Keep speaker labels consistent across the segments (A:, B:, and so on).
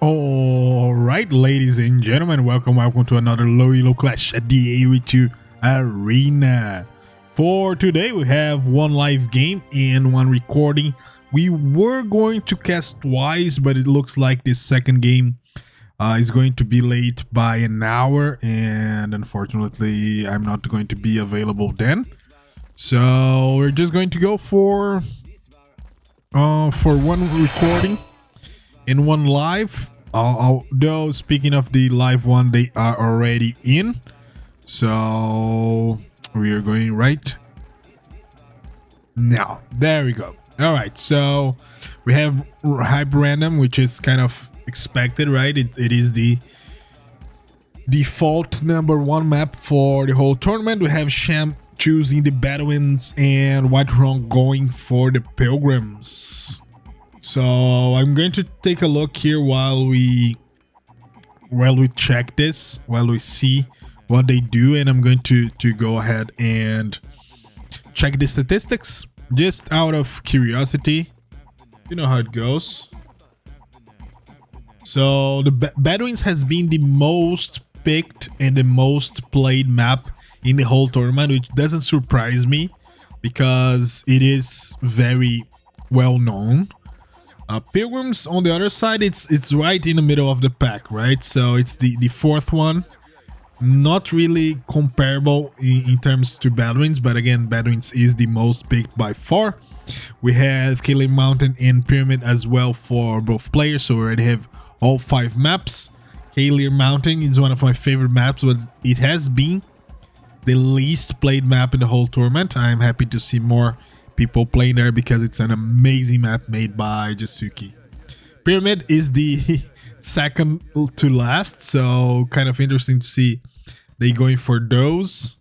A: All right, ladies and gentlemen, welcome to another low clash at the AOE2 arena. For today, we have one live game and one recording. We were going to cast twice, but it looks like this second game is going to be late by an hour, and unfortunately, I'm not going to be available then. So we're just going to go for one recording in one live. Although speaking of the live one, they are already in, so we are going right now. There we go. All right, so we have hyper random, which is kind of expected, right? It is the default #1 map for the whole tournament. We have Sham choosing the Bedouins and whyteRON going for the Pilgrims. So I'm going to take a look here while we check this, while we see what they do, and I'm going to go ahead and check the statistics just out of curiosity. You know how it goes. So the Bedouins has been the most picked and the most played map in the whole tournament, which doesn't surprise me because it is very well known. Pilgrims, on the other side, it's right in the middle of the pack, right? So it's the fourth one. Not really comparable in terms to Bedouins, but again, Bedouins is the most picked by far. We have Killing Mountain and Pyramid as well for both players, so we already have all 5 maps. Kalir Mountain is one of my favorite maps, but it has been the least played map in the whole tournament. I'm happy to see more people playing there because it's an amazing map made by Jasuki. Pyramid is the second to last, so kind of interesting to see they going for those.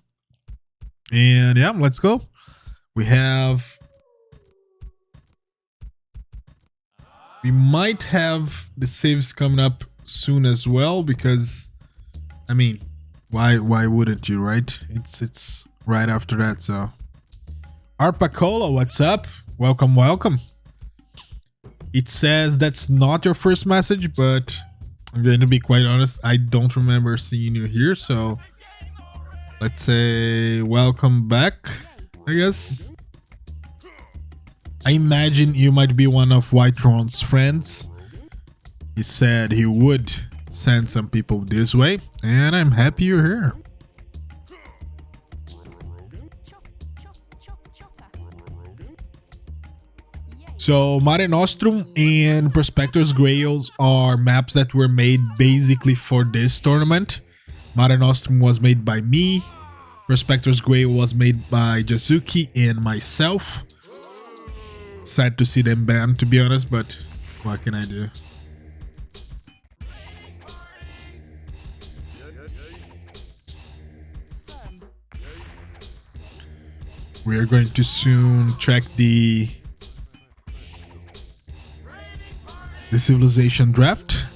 A: And yeah, let's go. We might have the saves coming up soon as well, because I mean, why wouldn't you, right? It's right after that. So Arpacola, what's up? Welcome. It says that's not your first message, but I'm going to be quite honest, I don't remember seeing you here, so let's say welcome back, I guess. I imagine you might be one of whyteRON's friends. He said he would send some people this way, and I'm happy you're here. So Mare Nostrum and Prospector's Grails are maps that were made basically for this tournament. Mare Nostrum was made by me. Prospector's Grail was made by Jasuki and myself. Sad to see them banned, to be honest, but what can I do? We are going to soon check the civilization draft.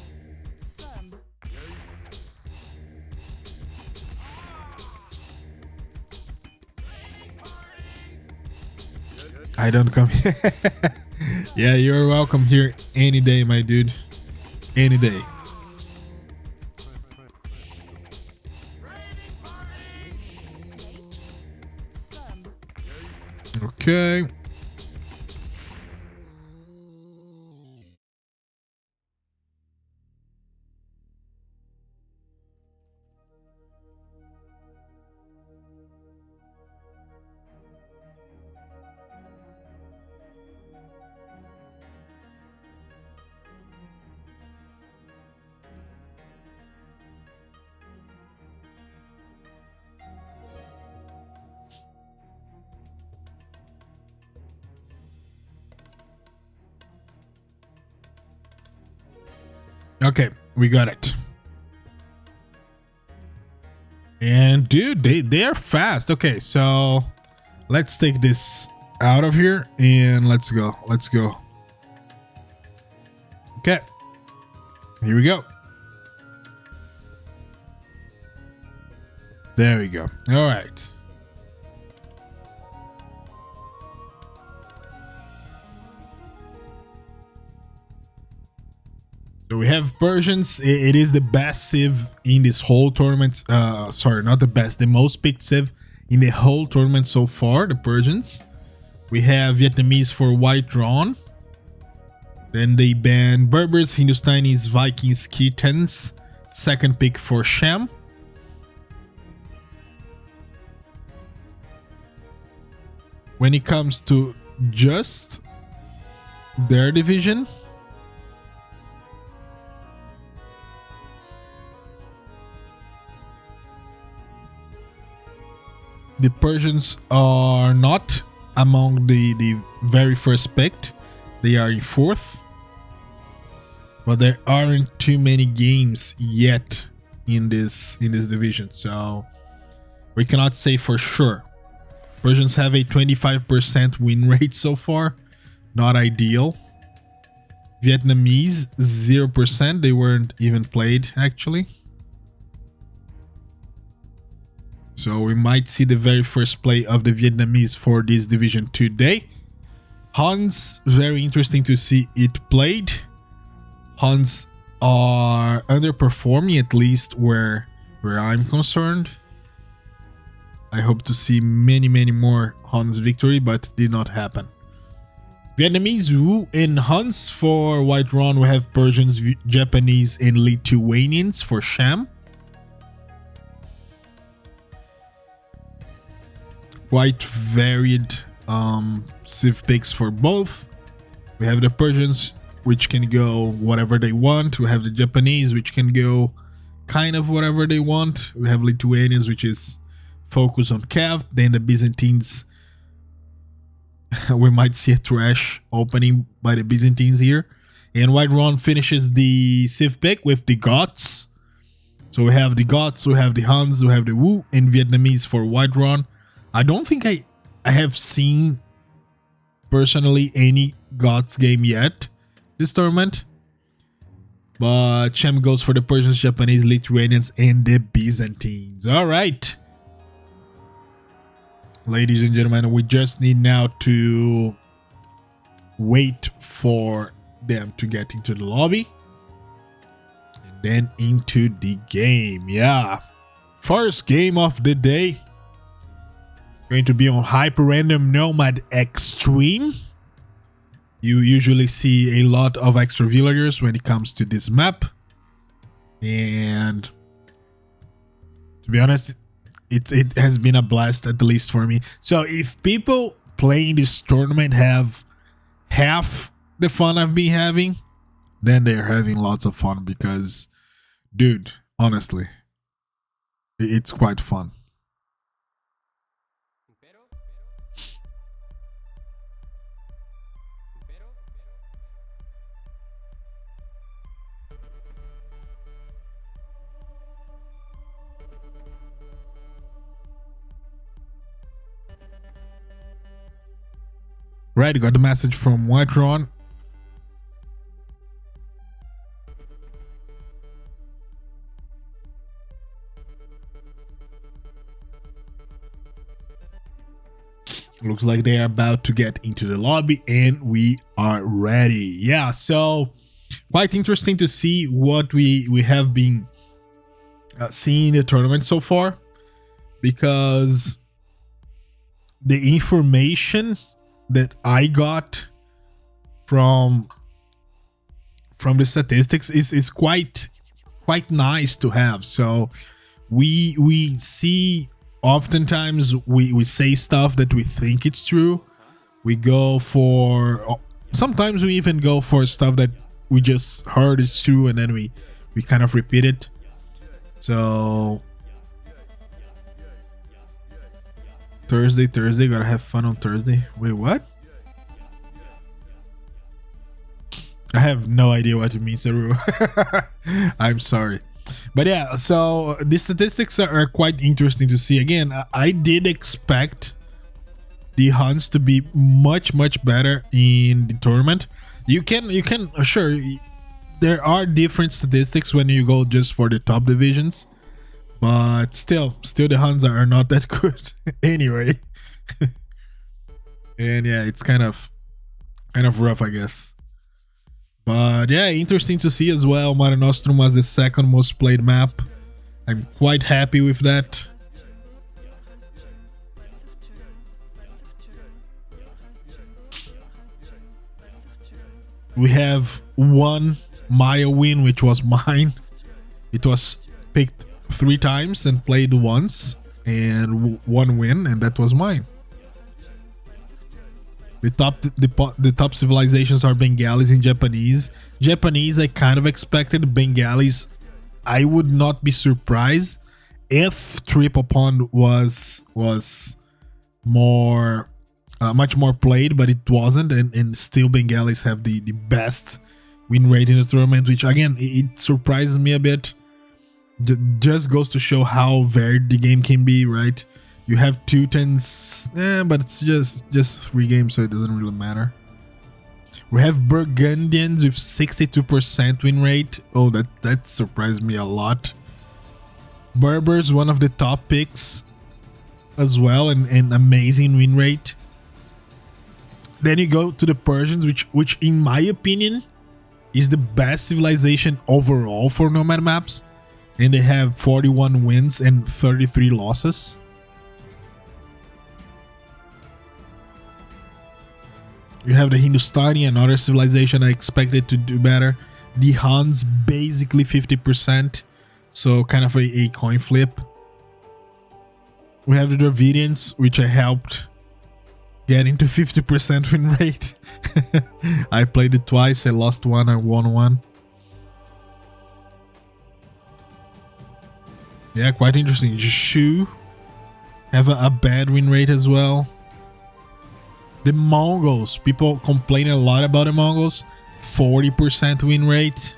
A: I don't come here. Yeah, you're welcome here any day, my dude. Any day. Okay. Okay, we got it. And dude, they are fast. Okay, so let's take this out of here and let's go. Okay, here we go. There we go. All right. So we have Persians. It is the best civ in this whole tournament. Sorry, not the best, the most picked civ in the whole tournament so far, the Persians. We have Vietnamese for whyteRON. Then they ban Berbers, Hindustanis, Vikings, Khitans. Second pick for Sham. When it comes to just their division, the Persians are not among the very first picked. They are in fourth. But there aren't too many games yet in this division, so we cannot say for sure. Persians have a 25% win rate so far. Not ideal. Vietnamese, 0%. They weren't even played, actually. So we might see the very first play of the Vietnamese for this division today. Huns, very interesting to see it played. Huns are underperforming, at least where I'm concerned. I hope to see many more Huns victory, but did not happen. Vietnamese, Wu, and Huns for whyteRON. We have Persians, Japanese, and Lithuanians for Sham. Quite varied civ picks for both. We have the Persians, which can go whatever they want. We have the Japanese, which can go kind of whatever they want. We have Lithuanians, which is focused on Cav. Then the Byzantines, we might see a trash opening by the Byzantines here. And whyteRON finishes the civ pick with the Goths. So we have the Goths, we have the Huns, we have the Wu, and Vietnamese for whyteRON. I don't think I have seen personally any Goths game yet this tournament, but Sham goes for the Persians, Japanese, Lithuanians, and the Byzantines. All right, ladies and gentlemen, we just need now to wait for them to get into the lobby and then into the game. Yeah, first game of the day going to be on Hyper Random Nomad Extreme. You usually see a lot of extra villagers when it comes to this map, and to be honest, it has been a blast, at least for me. So if people playing this tournament have half the fun I've been having, then they're having lots of fun, because dude, honestly, it's quite fun. Right, got the message from whyteRON. Looks like they are about to get into the lobby, and we are ready. Yeah, so quite interesting to see what we have been seeing in the tournament so far, because the information that I got from the statistics is quite nice to have. So we see, oftentimes we say stuff that we think it's true. We go for, sometimes we even go for stuff that we just heard is true, and then we kind of repeat it. So Thursday, gotta have fun on Thursday. Wait, what? I have no idea what it means, Saru. I'm sorry. But yeah, so the statistics are quite interesting to see. Again, I did expect the Huns to be much better in the tournament. You can sure, there are different statistics when you go just for the top divisions, but still the Huns are not that good anyway. And yeah, it's kind of rough, I guess. But yeah, interesting to see as well. Mare Nostrum was the second most played map. I'm quite happy with that. We have one Maya win, which was mine. It was picked 3 times and played once, and one win, and that was mine. The top civilizations are Bengalis and Japanese. Japanese, I kind of expected. Bengalis, I would not be surprised if Triple Pond was more much more played, but it wasn't, and still Bengalis have the best win rate in the tournament, which again it surprises me a bit. Just goes to show how varied the game can be, right? You have 2-10s, but it's just 3 games, so it doesn't really matter. We have Burgundians with 62% win rate. Oh, that surprised me a lot. Berbers, one of the top picks as well, and amazing win rate. Then you go to the Persians, which in my opinion is the best civilization overall for Nomad maps, and they have 41 wins and 33 losses. You have the Hindustani, another civilization I expected to do better. The Huns, basically 50%, so kind of a coin flip. We have the Dravidians, which I helped get into 50% win rate. I played it twice, I lost one, I won one. Yeah, quite interesting. Shu have a bad win rate as well. The Mongols, people complain a lot about the Mongols. 40% win rate.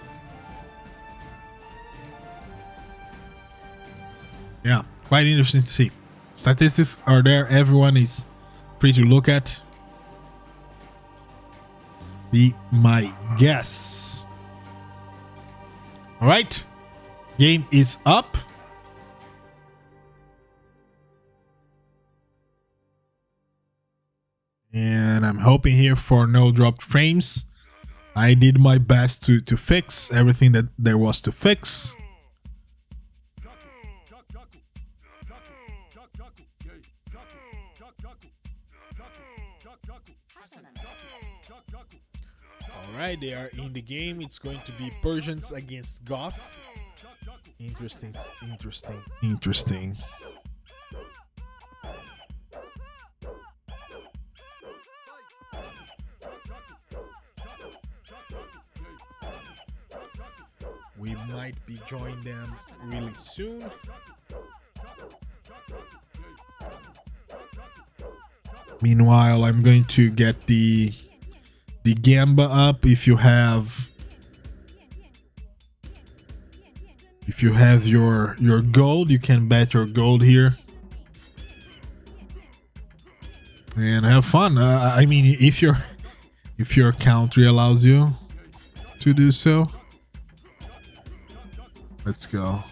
A: Yeah, quite interesting to see. Statistics are there. Everyone is free to look at. Be my guess. All right, game is up. And I'm hoping here for no dropped frames. I did my best to fix everything that there was to fix. Alright, they are in the game. It's going to be Persians against Goth. Interesting. We might be joining them really soon. Meanwhile, I'm going to get the Gamba up. If you have your gold, you can bet your gold here and have fun. I mean, if your country allows you to do so. Let's go.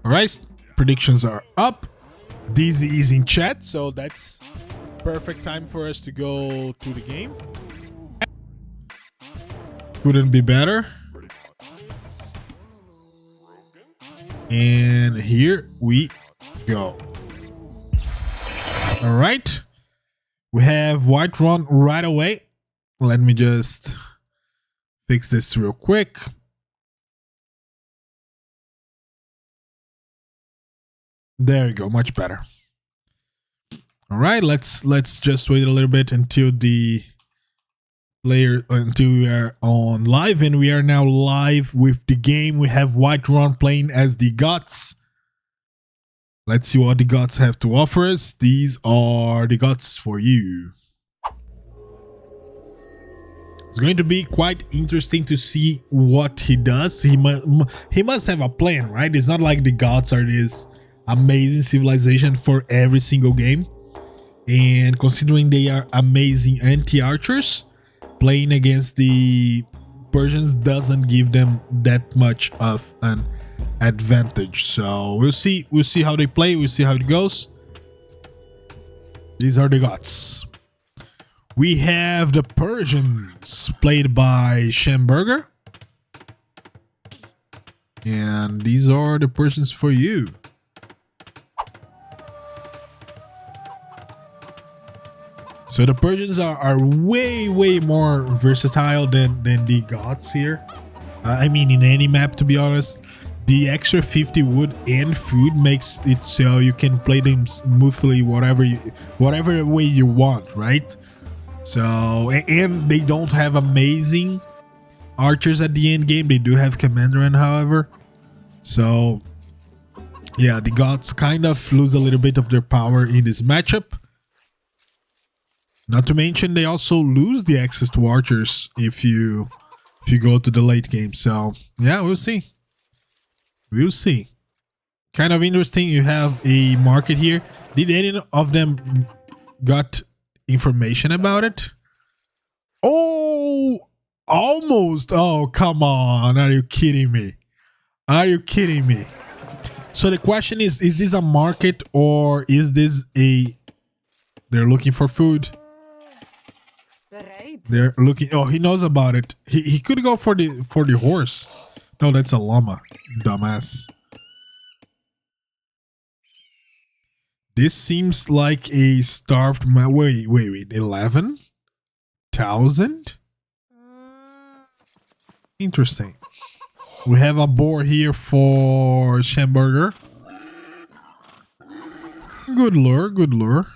A: All right, predictions are up. Dizzy is in chat, so that's perfect time for us to go to the game. Couldn't be better. And here we go. All right, we have whyteRON right away. Let me just fix this real quick. There you go, much better. All right, let's just wait a little bit until we are on live, and we are now live with the game. We have whyteRON playing as the Goths. Let's see what the Goths have to offer us. These are the Goths for you. It's going to be quite interesting to see what he does. He must have a plan, right? It's not like the Goths are this amazing civilization for every single game. And considering they are amazing anti-archers, playing against the Persians doesn't give them that much of an advantage. So we'll see how they play, we'll see how it goes. These are the gods. We have the Persians, played by Shamburger. And these are the Persians for you. So the Persians are way more versatile than the gods here. I mean, in any map, to be honest. The extra 50 wood and food makes it so you can play them smoothly whatever way you want, right? So, and they don't have amazing archers at the end game. They do have Commanderin, however. So, yeah, the gods kind of lose a little bit of their power in this matchup. Not to mention, they also lose the access to archers if you go to the late game. So, yeah, we'll see. We'll see. Kind of interesting. You have a market here. Did any of them got information about it? Oh, almost. Oh, come on. Are you kidding me? Are you kidding me? So the question is this a market or is this they're looking for food? They're looking. Oh, he knows about it. He could go for the horse. No, that's a llama, dumbass. This seems like a starved man. Wait, 11,000? Interesting. We have a boar here for Shamburger. Good lure.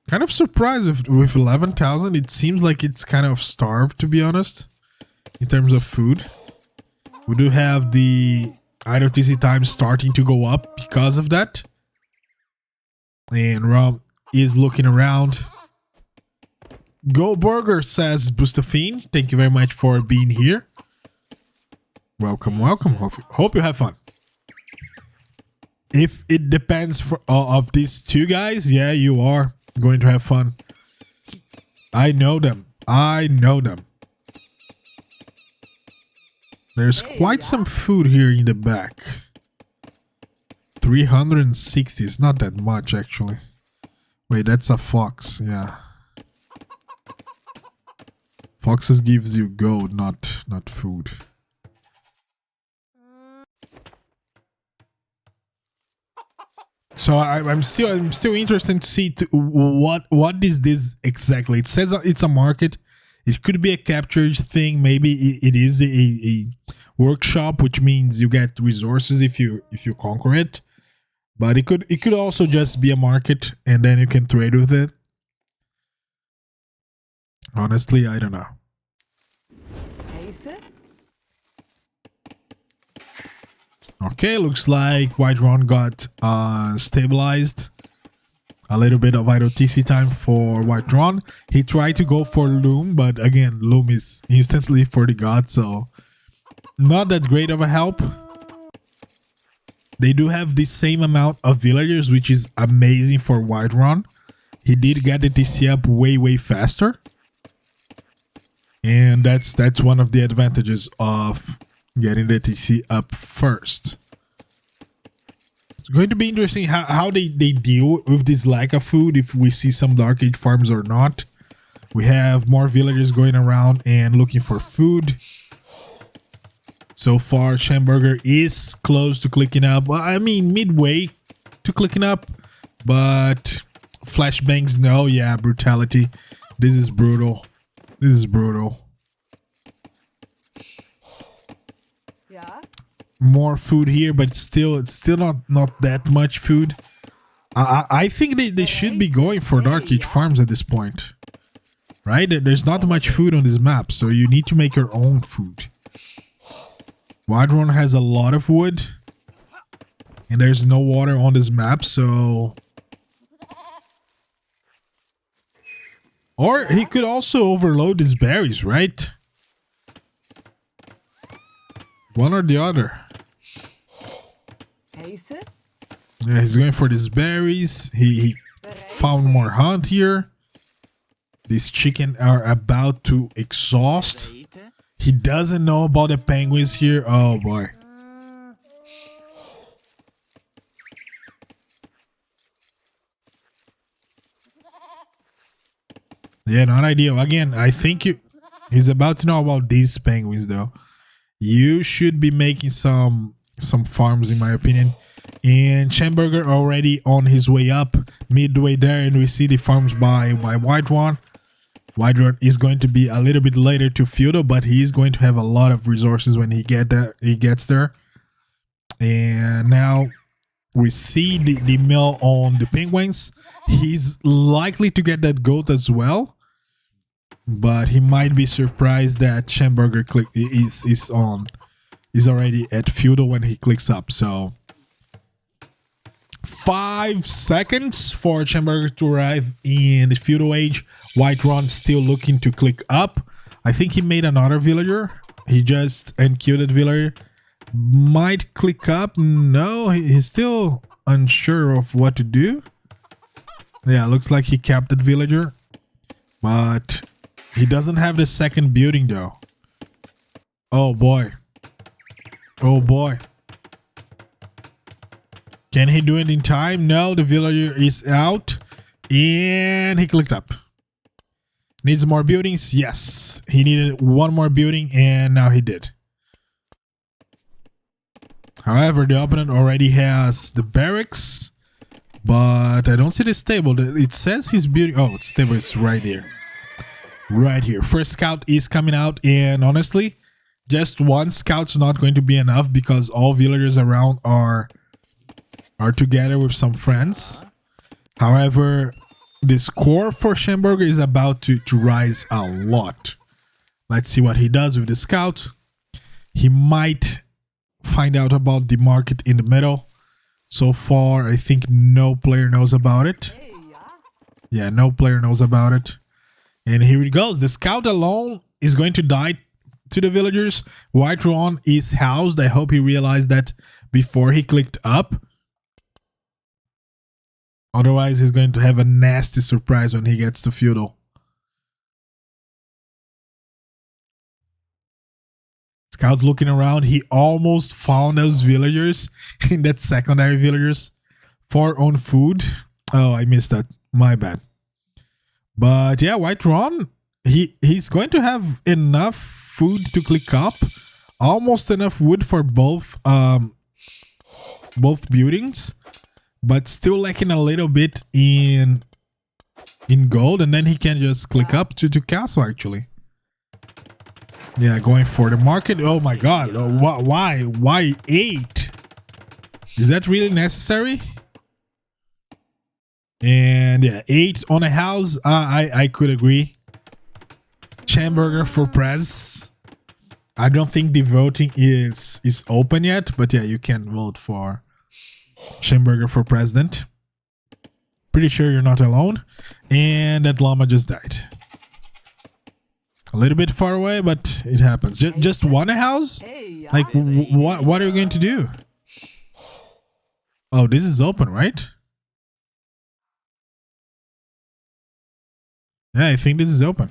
A: Kind of surprised with 11,000. It seems like it's kind of starved, to be honest, in terms of food. We do have the IDOTC time starting to go up because of that. And Rob is looking around. Go Burger, says Bustafine. Thank you very much for being here. Welcome. Hope you have fun. If it depends of these two guys, yeah, you are going to have fun. I know them. There's quite some food here in the back. 360 is not that much, actually. Wait, that's a fox. Yeah. Foxes gives you gold, not food. So I'm still interested to see what is this exactly. It says it's a market. It could be a captured thing. Maybe it is a workshop, which means you get resources if you conquer it. But it could also just be a market and then you can trade with it. Honestly, I don't know. Okay, looks like whyteRON got stabilized. A little bit of IDOTC time for whyteRON. He tried to go for Loom, but again, Loom is instantly for the god, so not that great of a help. They do have the same amount of villagers, which is amazing for whyteRON. He did get the TC up way faster. And that's one of the advantages of getting the TC up first. It's going to be interesting how they deal with this lack of food, if we see some Dark Age farms or not. We have more villagers going around and looking for food. So far, Shamburger is close to clicking up. Well, I mean, midway to clicking up. But flashbangs, no. Yeah, brutality. This is brutal. More food here, but it's still not that much food. I think they should be going for Dark Age farms at this point, right? There's not much food on this map, so you need to make your own food. whyteRON has a lot of wood, and there's no water on this map, so... Or he could also overload his berries, right? One or the other. Yeah, he's going for these berries. He found more hunt here. These chicken are about to exhaust. He doesn't know about the penguins here. Oh boy. Yeah, not ideal. Again, I think he's about to know about these penguins though. You should be making some farms in my opinion. And Shamburger already on his way up, midway there, and we see the farms by whyteRON. whyteRON is going to be a little bit later to feudal, but he's going to have a lot of resources when he gets there. And now we see the mill on the penguins. He's likely to get that goat as well, but he might be surprised that Shamburger is already at feudal when he clicks up. So 5 seconds for Shamburger to arrive in the feudal age. whyteRON still looking to click up. I think he made another villager. He just NQ'd that villager. Might click up. No, he's still unsure of what to do. Yeah, looks like he capped that villager. But he doesn't have the second building though. Oh boy. Oh boy. Can he do it in time? No, the villager is out. And he clicked up. Needs more buildings? Yes. He needed one more building and now he did. However, the opponent already has the barracks. But I don't see the stable. It says he's building... Oh, the stable is right here. Right here. First scout is coming out. And honestly, just one scout's not going to be enough because all villagers around are together with some friends. However, the score for Shamburger is about to rise a lot. Let's see what he does with the scout. He might find out about the market in the middle. So far, I think no player knows about it. Yeah, no player knows about it. And here it goes. The scout alone is going to die to the villagers. whyteRON is housed. I hope he realized that before he clicked up. Otherwise, he's going to have a nasty surprise when he gets to feudal. Scout looking around. He almost found those villagers in that secondary villagers for own food. Oh, I missed that. My bad. But yeah, whyteRON, he's going to have enough food to click up. Almost enough wood for both buildings. But still lacking a little bit in gold, and then he can just click up to castle actually. Yeah, going for the market. Oh my god, why 8? Is that really necessary? And yeah, 8 on a house. I could agree. Shamburger for press. I don't think the voting is open yet, but yeah, you can vote for Shamburger for president. Pretty sure you're not alone. And that llama just died. A little bit far away, but it happens. Just one house? Like, what are you going to do? Oh, this is open, right? Yeah, I think this is open.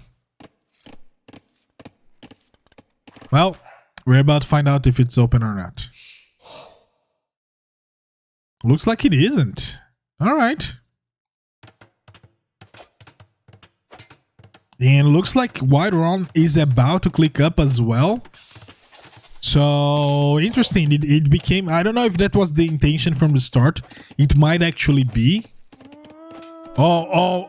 A: Well, we're about to find out if it's open or not. Looks like it isn't. All right. And looks like whyteRON is about to click up as well. So interesting. It became, I don't know if that was the intention from the start. It might actually be. Oh,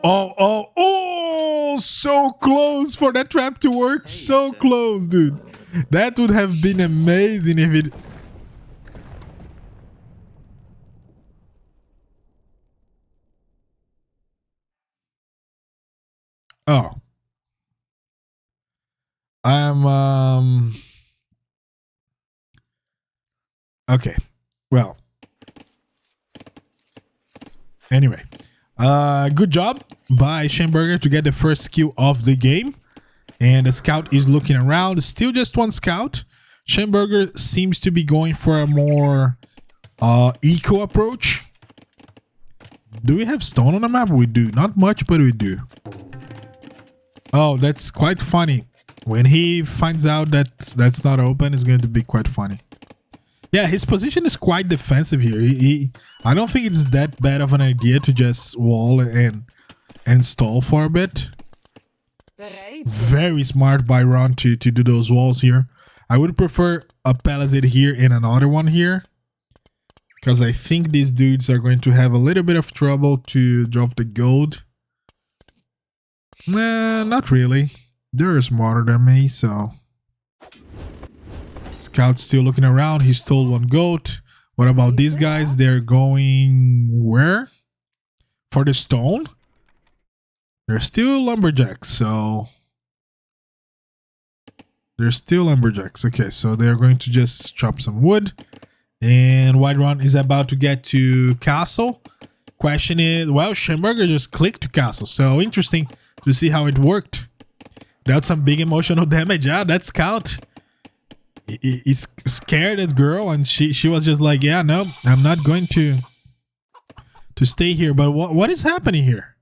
A: so close for that trap to work. So close, dude. That would have been amazing if it... Oh. Okay. Well. Anyway. Good job by Shamburger to get the first kill of the game. And the scout is looking around. Still just one scout. Shamburger seems to be going for a more eco approach. Do we have stone on the map? We do. Not much, but we do. Oh, that's quite funny. When he finds out that that's not open, it's going to be quite funny. Yeah, his position is quite defensive here. I don't think it's that bad of an idea to just wall and stall for a bit. Very smart by Ron to do those walls here. I would prefer a palisade here and another one here, because I think these dudes are going to have a little bit of trouble to drop the gold. Nah, not really. They're smarter than me, so... Scout's still looking around. He stole one goat. What about these guys? They're going where? For the stone? They're still lumberjacks, so... They're still lumberjacks. Okay, so they're going to just chop some wood. And whyteRON is about to get to castle. Question is, well, Shamburger just clicked to castle. So interesting to see how it worked. Dealt some big emotional damage. Yeah, that scout. He's scared as girl, and she was just like, yeah, no, I'm not going to stay here. But what is happening here?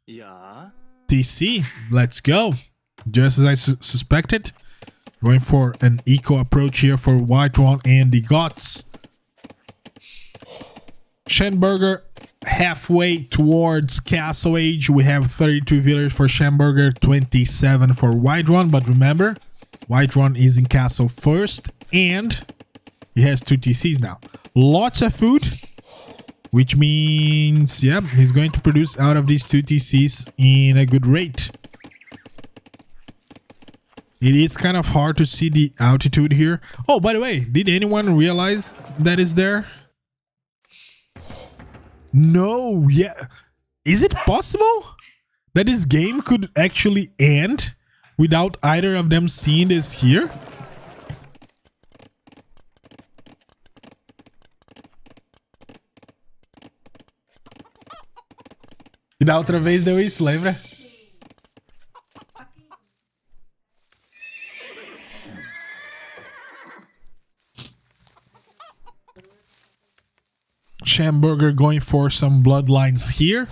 B: Yeah.
A: TC, let's go. Just as I suspected. Going for an eco approach here for whyteRON and the gods. Shamburger halfway towards Castle Age. We have 32 villagers for Shamburger, 27 for whyteRON. But remember, whyteRON is in Castle first, and he has 2 TCs now. Lots of food, which means, yeah, he's going to produce out of these 2 TCs in a good rate. It is kind of hard to see the altitude here. Oh, by the way, did anyone realize that is there? No, yeah. Is it possible that this game could actually end without either of them seeing this here? E da outra vez deu isso, lembra? Shamburger going for some bloodlines here.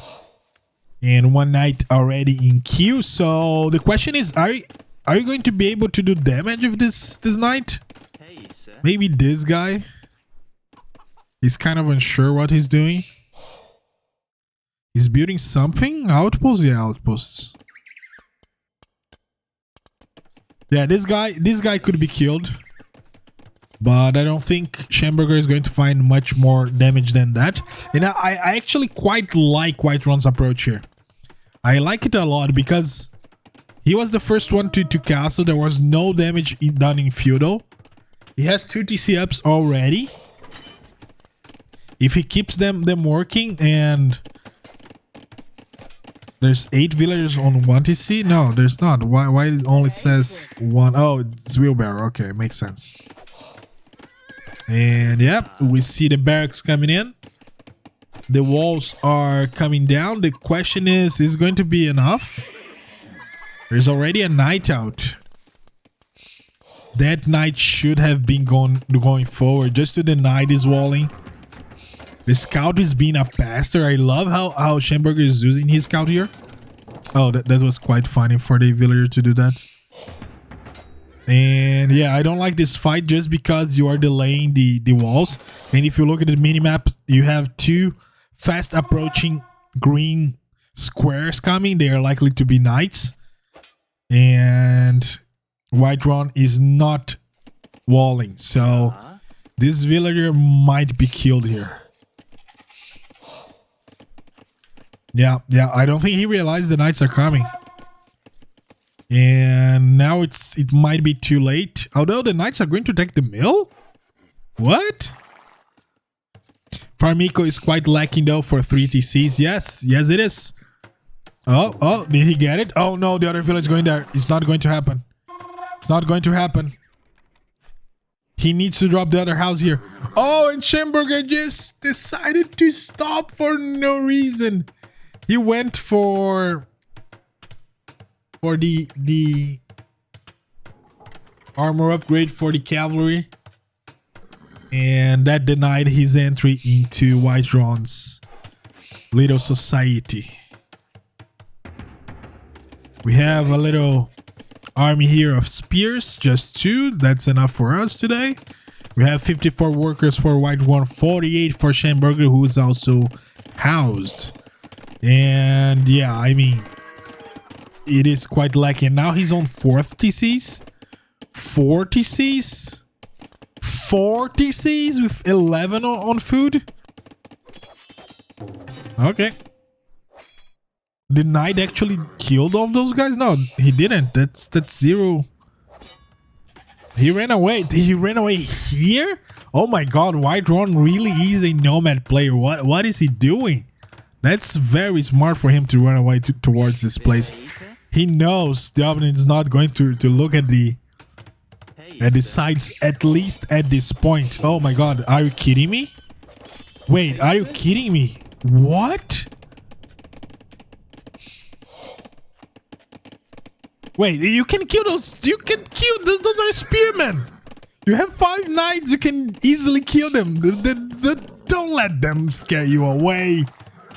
A: And one knight already in queue. So the question is, are you going to be able to do damage with this knight?
B: Hey, sir.
A: Maybe this guy. He's kind of unsure what he's doing. He's building something? Outposts? Yeah, outposts. Yeah, this guy could be killed. But I don't think Shamburger is going to find much more damage than that. And I actually quite like whyteRON's approach here. I like it a lot because he was the first one to castle. There was no damage done in feudal. He has 2 TC ups already. If he keeps them working, and there's 8 villagers on 1 TC. No, there's not. Why it only says 1? Oh, it's wheelbarrow. Okay, makes sense. And yeah, we see the barracks coming in. The walls are coming down. The question is it going to be enough? There's already a knight out. That knight should have been going forward just to deny this walling. The scout is being a pastor. I love how Shamburger is using his scout here. Oh, that was quite funny for the villager to do that. And yeah, I don't like this fight just because you are delaying the walls. And if you look at the minimap, you have 2 fast approaching green squares coming. They are likely to be knights. And whyteRON is not walling. So this villager might be killed here. Yeah, I don't think he realized the knights are coming. And now it might be too late. Although the knights are going to take the mill? What? Farmico is quite lacking though for 3 TCs. Yes, it is. Oh, did he get it? Oh no, the other village going there. It's not going to happen. It's not going to happen. He needs to drop the other house here. Oh, and Shamburger just decided to stop for no reason. He went for the armor upgrade for the cavalry, and that denied his entry into whyteRON's little society. We have a little army here of spears, just 2. That's enough for us today. We have 54 workers for whyteRON, 48 for Shamburger, who is also housed. And yeah, I mean, it is quite lacking. Now he's on 4th TCs. 4 TCs? 4 TCs with 11 on food? Okay. Did Knight actually kill all those guys? No, he didn't. That's 0. He ran away. Did he run away here? Oh my god, whyteRON really is a nomad player. What is he doing? That's very smart for him to run away towards this place. He knows the opponent is not going to look at the sides, at least at this point. Oh my god, are you kidding me? Wait, are you kidding me? What? Wait, you can kill those. You can kill those. Those are spearmen. You have 5 knights. You can easily kill them. Don't let them scare you away.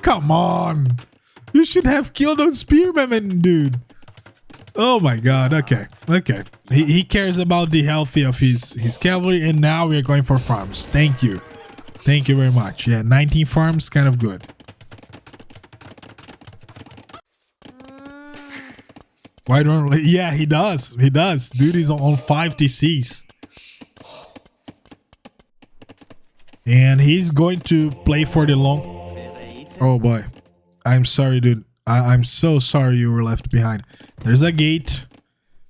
A: Come on. You should have killed those spearmen, dude. Oh my god. Okay. Okay. He cares about the health of his cavalry, and now we are going for farms. Thank you. Thank you very much. Yeah, 19 farms, kind of good. whyteRON, yeah, he does. He does. Dude is on 5 TCs. And he's going to play for the long... Oh boy. I'm sorry, dude. I'm so sorry you were left behind. There's a gate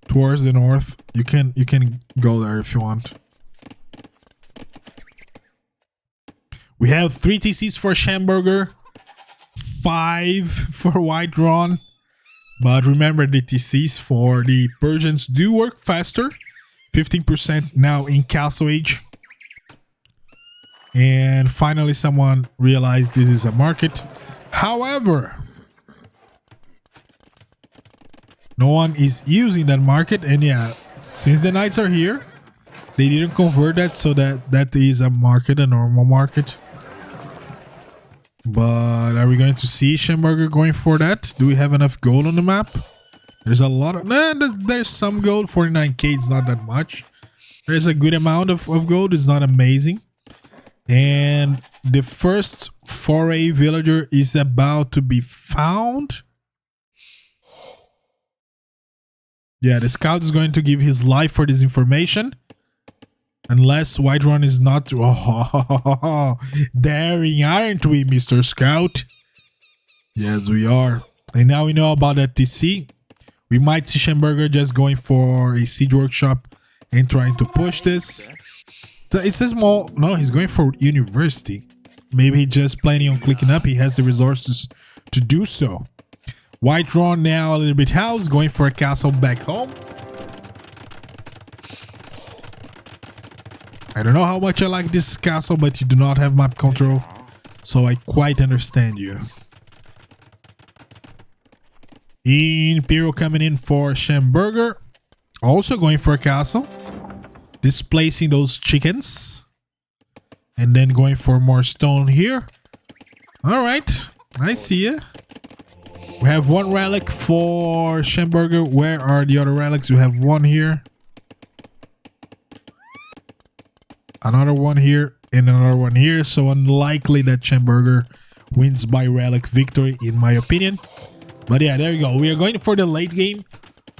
A: towards the north. You can go there if you want. We have 3 TCs for Shamburger, 5 for whyteRON. But remember, the TCs for the Persians do work faster. 15% now in Castle Age. And finally someone realized this is a market. However, no one is using that market. And yeah, since the knights are here, they didn't convert that, so that is a market, a normal market. But are we going to see Shamburger going for that? Do we have enough gold on the map? There's a lot of... Nah, there's some gold. 49k, it's not that much. There's a good amount of gold. It's not amazing. And the first foray villager is about to be found. Yeah, the scout is going to give his life for this information. Unless whyteRON is not... Oh, daring, aren't we, Mr. Scout? Yes, we are. And now we know about that TC. We might see Shamburger just going for a siege workshop and trying to push this. So it's a small... No, he's going for university. Maybe he's just planning on clicking up. He has the resources to do so. whyteRON now a little bit housed, going for a castle back home. I don't know how much I like this castle, but you do not have map control, so I quite understand you. Imperial coming in for Shamburger, also going for a castle, displacing those chickens, and then going for more stone here. All right, I see you. We have 1 relic for Shamburger. Where are the other relics? We have 1 here. Another 1 here and another 1 here. So unlikely that Shamburger wins by relic victory, in my opinion. But yeah, there you go. We are going for the late game.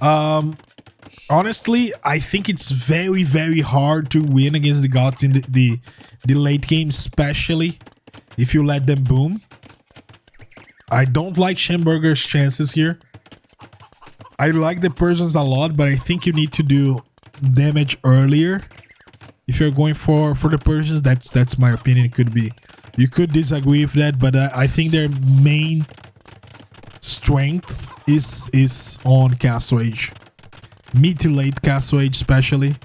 A: Honestly, I think it's very, very hard to win against the gods in the late game, especially if you let them boom. I don't like Shamburger's chances here. I like the Persians a lot, but I think you need to do damage earlier. If you're going for the Persians, that's my opinion. It could be, you could disagree with that, but I think their main strength is on Castle Age, mid to late Castle Age especially,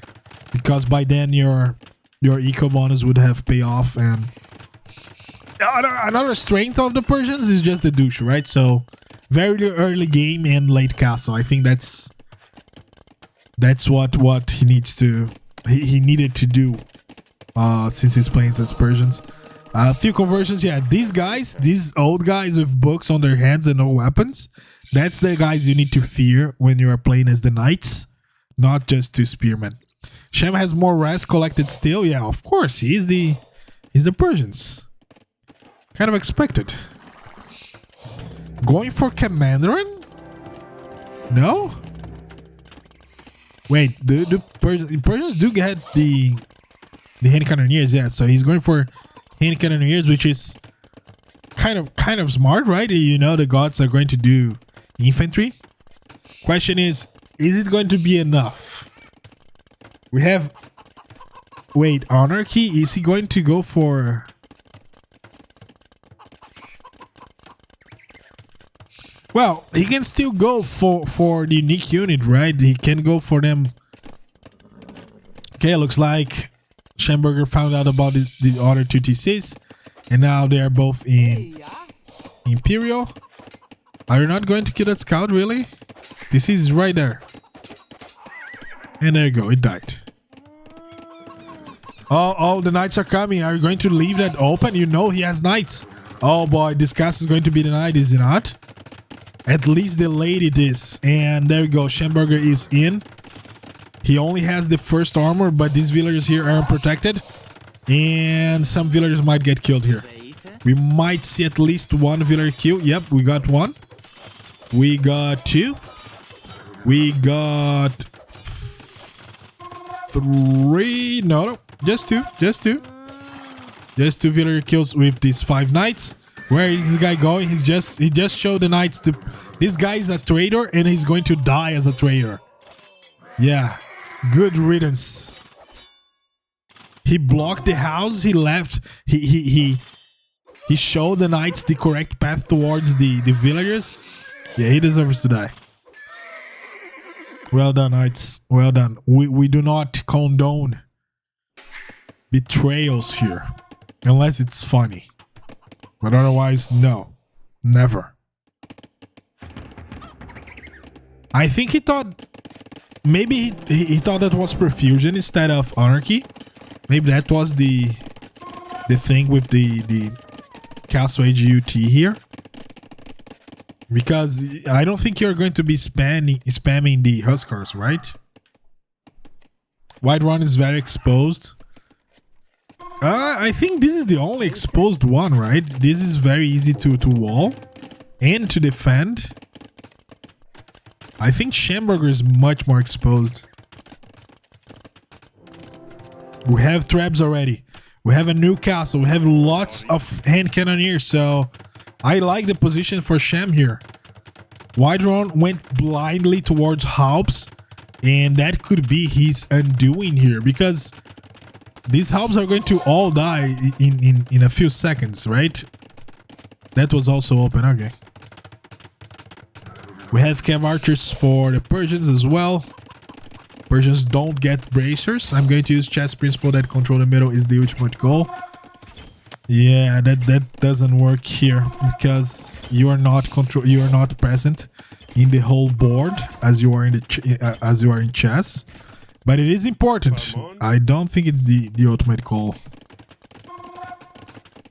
A: because by then your eco bonus would have pay off. And another strength of the Persians is just the douche, right? So very early game and late castle. I think that's what he needs to. He needed to do since he's playing as Persians. A few conversions, yeah. These guys, these old guys with books on their hands and no weapons, that's the guys you need to fear when you are playing as the knights, not just two spearmen. Sham has more res collected still. Yeah, of course, he's the Persians. Kind of expected. Going for Commanderin? No? Wait, the Persians do get the hand cannoneers, yeah. So he's going for hand cannoneers, which is kind of smart, right? You know the gods are going to do infantry. Question is it going to be enough? We have... Wait, Anarchy? Is he going to go for... Well, he can still go for the unique unit, right? He can go for them. Okay, looks like Shamburger found out about the other two TCs. And now they are both in Imperial. Are you not going to kill that scout, really? This is right there. And there you go, it died. Oh, the knights are coming. Are you going to leave that open? You know he has knights. Oh boy, this castle is going to be denied, is it not? At least the lady this. And there you go, Shamburger is in. He only has the first armor, but these villagers here are unprotected. And some villagers might get killed here. We might see at least one villager kill. Yep, we got one. We got two. We got three. No, just two. Just two villager kills with these 5 knights. Where is this guy going? He just showed the knights this guy is a traitor and he's going to die as a traitor. Yeah, good riddance. He blocked the house. He left. He showed the knights the correct path towards the villagers. Yeah, he deserves to die. Well done, knights. Well done. We do not condone betrayals here, unless it's funny. But otherwise, no. Never. I think he thought... Maybe he thought that was perfusion instead of anarchy. Maybe that was the thing with the Castle AGUT here. Because I don't think you're going to be spamming the Huskars, right? whyteRON is very exposed. I think this is the only exposed one, right? This is very easy to wall and to defend. I think Shamburger is much more exposed. We have traps already. We have a new castle. We have lots of hand cannoneers, so I like the position for Sham here. whyteRON went blindly towards Halbs, and that could be his undoing here, because these Halbs are going to all die in a few seconds, right? That was also open, okay. We have Cav Archers for the Persians as well. Persians don't get bracers. I'm going to use chess principle that control the middle is the ultimate goal. Yeah, that doesn't work here because you are not present in the whole board as you are in chess. But it is important. I don't think it's the ultimate goal.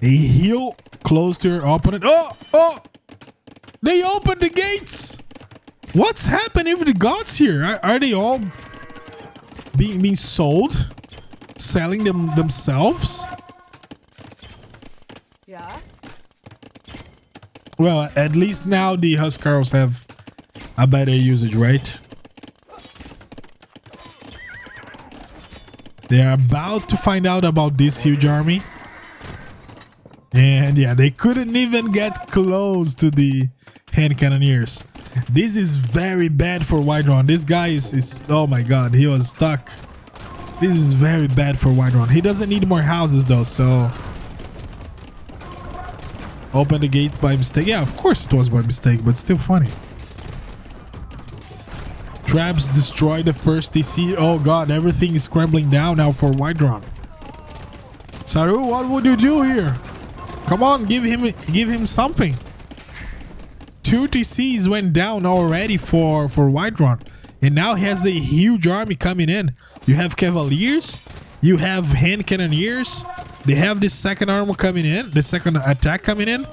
A: A heal close to your opponent. Oh! They opened the gates! What's happening with the gods here? Are they all being sold? Selling themselves?
C: Yeah.
A: Well, at least now the Huskars have a better usage, right? They are about to find out about this huge army. And yeah, they couldn't even get close to the hand cannoneers. This is very bad for whyteRON. This guy is oh my god, he was stuck. This is very bad for whyteRON. He doesn't need more houses though, so open the gate by mistake. Yeah, of course it was by mistake, but still funny. Traps destroy the first TC. Oh god, everything is scrambling down now for whyteRON. Saru, what would you do here? Come on, give him something. 2 TCs went down already for whyteRON, and now he has a huge army coming in. You have Cavaliers, you have hand cannoneers, They have this second armor coming in, the second attack coming in,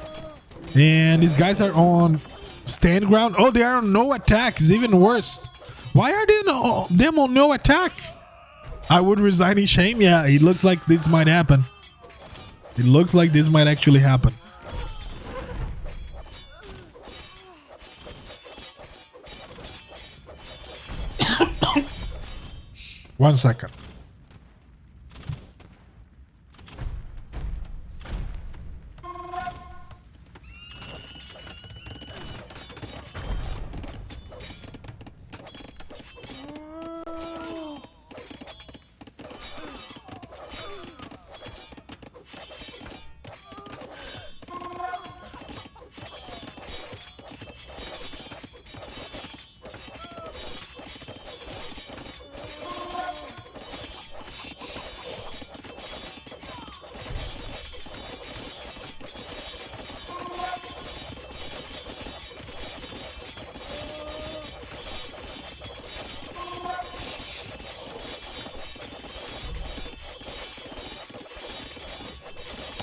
A: and these guys are on stand ground. Oh, they are on no attack. It's even worse. Why are them on no attack? I would resign in shame. Yeah, it looks like this might happen. It looks like this might actually happen. One second.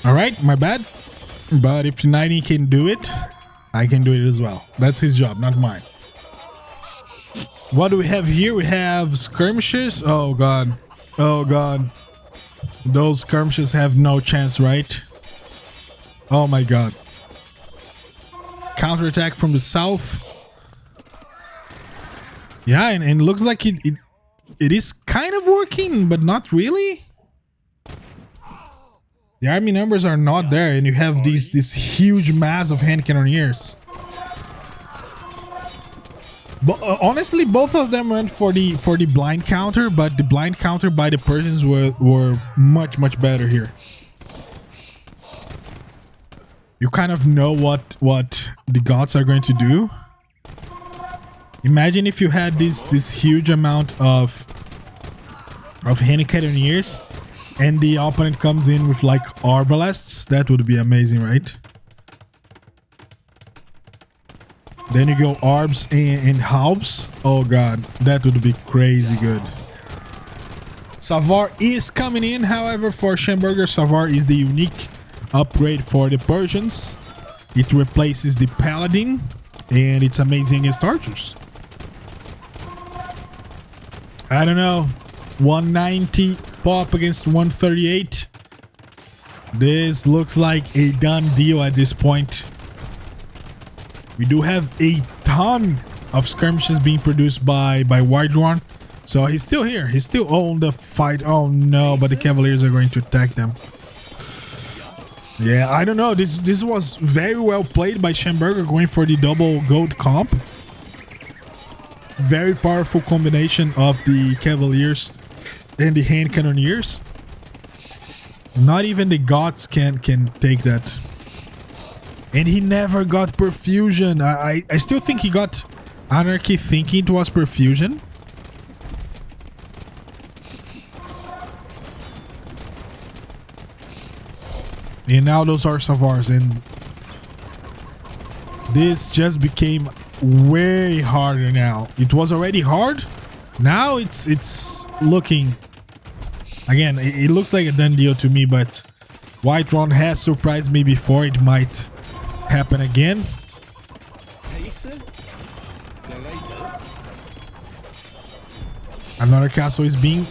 A: All right, my bad. But if 90 can do it, I can do it as well. That's his job, not mine. What do we have here? We have skirmishes. Oh, God. Oh, God. Those skirmishes have no chance, right? Oh, my God. Counterattack from the south. Yeah, and it looks like it is kind of working, but not really. The army numbers are not there, and you have this huge mass of hand cannoneers. But honestly, both of them went for the blind counter, but the blind counter by the Persians were much better here. You kind of know what the gods are going to do. Imagine if you had this huge amount of hand cannoneers, and the opponent comes in with like arbalests. That would be amazing, right? Then you go arbs and halbs. Oh god, that would be crazy good. Savar is coming in, however, for Shamburger. Savar is the unique upgrade for the Persians. It replaces the Paladin, and it's amazing against archers. I don't know. 190 pop against 138. This looks like a done deal at this point. We do have a ton of skirmishes being produced by whyteRON. So he's still here. He's still on the fight. Oh no, but the Cavaliers are going to attack them. Yeah, I don't know. This was very well played by Shamburger, going for the double gold comp. Very powerful combination of the Cavaliers and the hand cannoneers. Not even the gods can take that. And he never got perfusion. I still think he got anarchy thinking it was perfusion. And now those are Savars, and this just became way harder now. It was already hard. Now it's looking, again, it looks like a done deal to me, but whyteRON has surprised me before. It might happen again. Another castle is being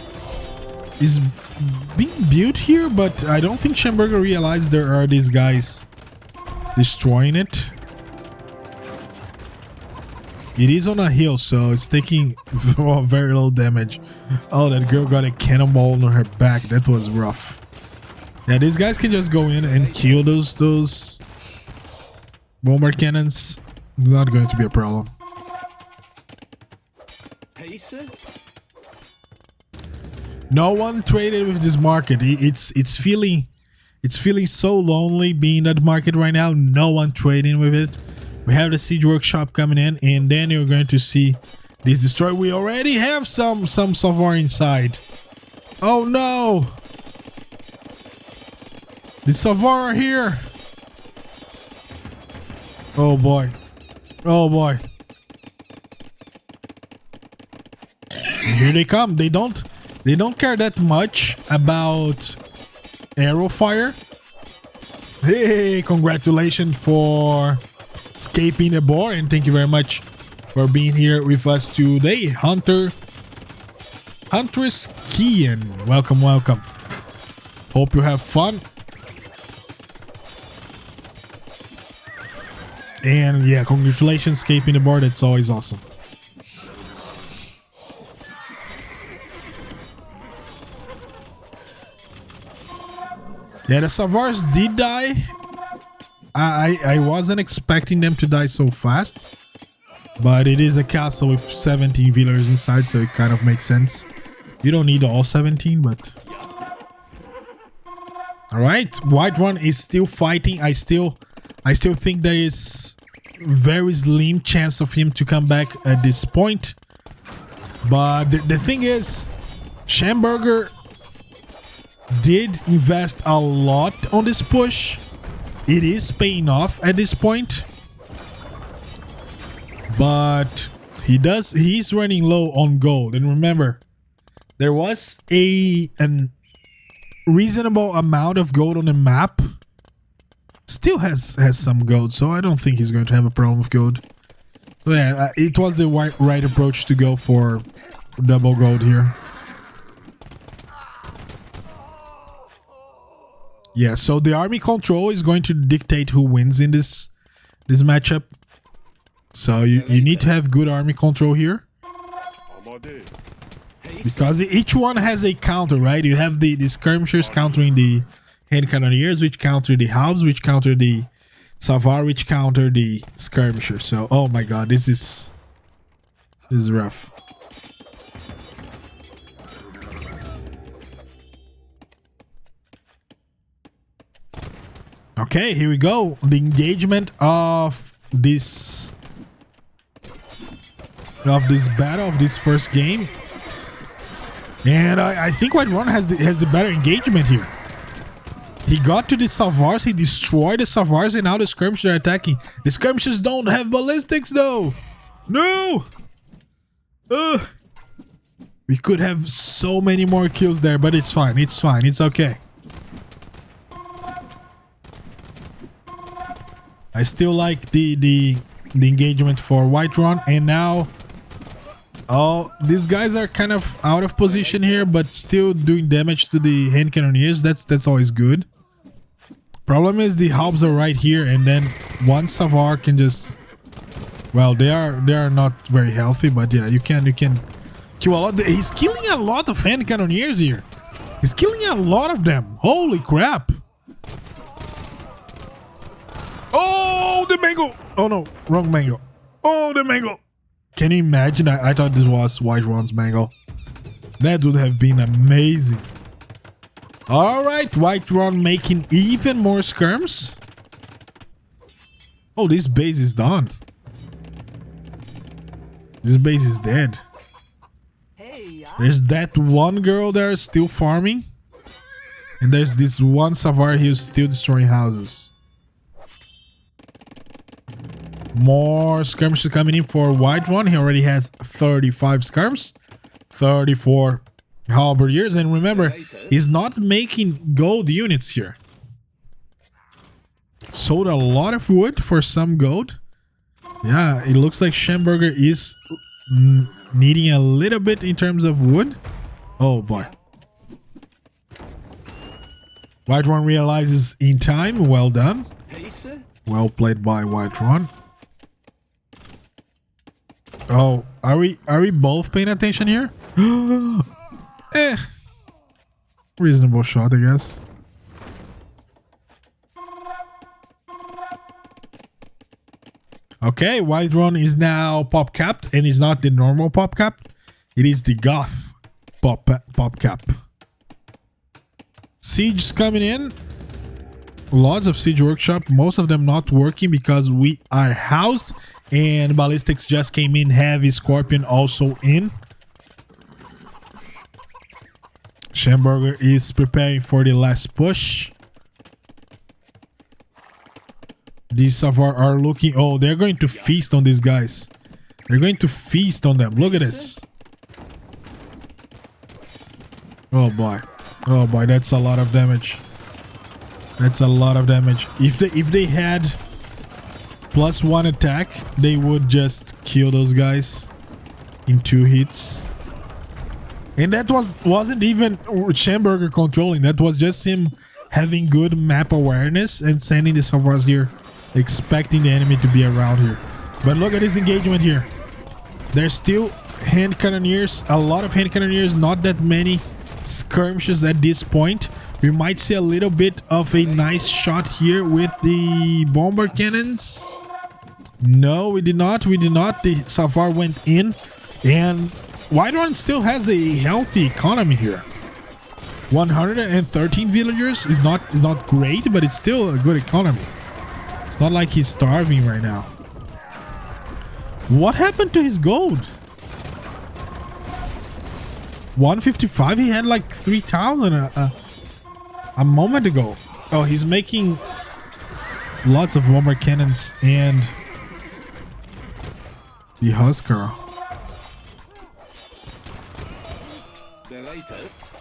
A: built here, but I don't think Shamburger realized there are these guys destroying it. It is on a hill, so it's taking very low damage. Oh, that girl got a cannonball on her back. That was rough. Yeah, these guys can just go in and kill those bomber cannons. It's not going to be a problem. No one traded with this market. It's feeling so lonely being that market right now. No one trading with it. We have the siege workshop coming in, and then you're going to see this destroy. We already have some Savar inside. Oh no! The Savar are here. Oh boy. Oh boy. And here they come. They don't care that much about arrow fire. Hey, congratulations for escaping the boar, and thank you very much for being here with us today, Huntress Kian. Welcome, welcome. Hope you have fun. And yeah, congratulations escaping the board. That's always awesome. Yeah, the Savars did die. I wasn't expecting them to die so fast. But it is a castle with 17 villagers inside, so it kind of makes sense. You don't need all 17, but... Alright, whyteRON is still fighting. I still think there is very slim chance of him to come back at this point. But the thing is, Shamburger did invest a lot on this push. It is paying off at this point. But he's running low on gold. And remember, there was an reasonable amount of gold on the map. Still has some gold, so I don't think he's going to have a problem with gold. So yeah, it was the right approach to go for double gold here. Yeah, so the army control is going to dictate who wins in this matchup. So you need to have good army control here. Because each one has a counter, right? You have the skirmishers countering the hand cannoneers, which counter the halves, which counter the Savar, which counter the skirmisher. So, oh my god, this is rough. Okay, here we go. The engagement of this battle, of this first game. And I think whyteRON has the better engagement here. He got to the Savars, he destroyed the Savars, and now the skirmishers are attacking. The skirmishers don't have ballistics though. No! We could have so many more kills there, but it's fine, it's fine, it's okay. I still like the engagement for whyteRON, and now... Oh, these guys are kind of out of position here, but still doing damage to the hand cannoneers. That's always good. Problem is the halves are right here, and then one Savar can just... Well, they are not very healthy, but yeah, you can kill a lot. He's killing a lot of hand cannoneers here. He's killing a lot of them. Holy crap! Oh, the mango! Oh no, wrong mango. Oh, the mango! Can you imagine? I thought this was whyteRON's mango. That would have been amazing. Alright, whyteRON making even more skirms. Oh, this base is done. This base is dead. There's that one girl there still farming. And there's this one Savar who's still destroying houses. More skirmishes coming in for whyteRON. He already has 35 skirms, 34 halberdiers, and remember, he's not making gold units here. Sold a lot of wood for some gold. Yeah, it looks like Shamburger is needing a little bit in terms of wood. Oh boy. whyteRON realizes in time. Well done. Well played by whyteRON. Oh, are we both paying attention here? Reasonable shot, I guess. Okay, whyteRON is now pop capped, and it's not the normal pop cap. It is the goth pop cap. Siege's coming in. Lots of siege workshop, most of them not working because we are housed, and ballistics just came in. Heavy scorpion also in. Shamburger is preparing for the last push. These Savar are looking... Oh, they're going to feast on these guys. They're going to feast on them. Look at this. Oh boy. Oh boy, that's a lot of damage. That's a lot of damage. If they had +1 attack, they would just kill those guys in 2 hits. And that wasn't even Shamburger controlling. That was just him having good map awareness and sending the Savars here, expecting the enemy to be around here. But look at this engagement here. There's still hand cannoneers, a lot of hand cannoneers, not that many skirmishes at this point. We might see a little bit of a nice shot here with the bomber cannons. No, we did not. We did not. The Savar went in, and whyteRON still has a healthy economy here. 113 villagers is not great, but it's still a good economy. It's not like he's starving right now. What happened to his gold? 155. He had like 3,000 a moment ago. Oh, he's making lots of bomber cannons and the Husker.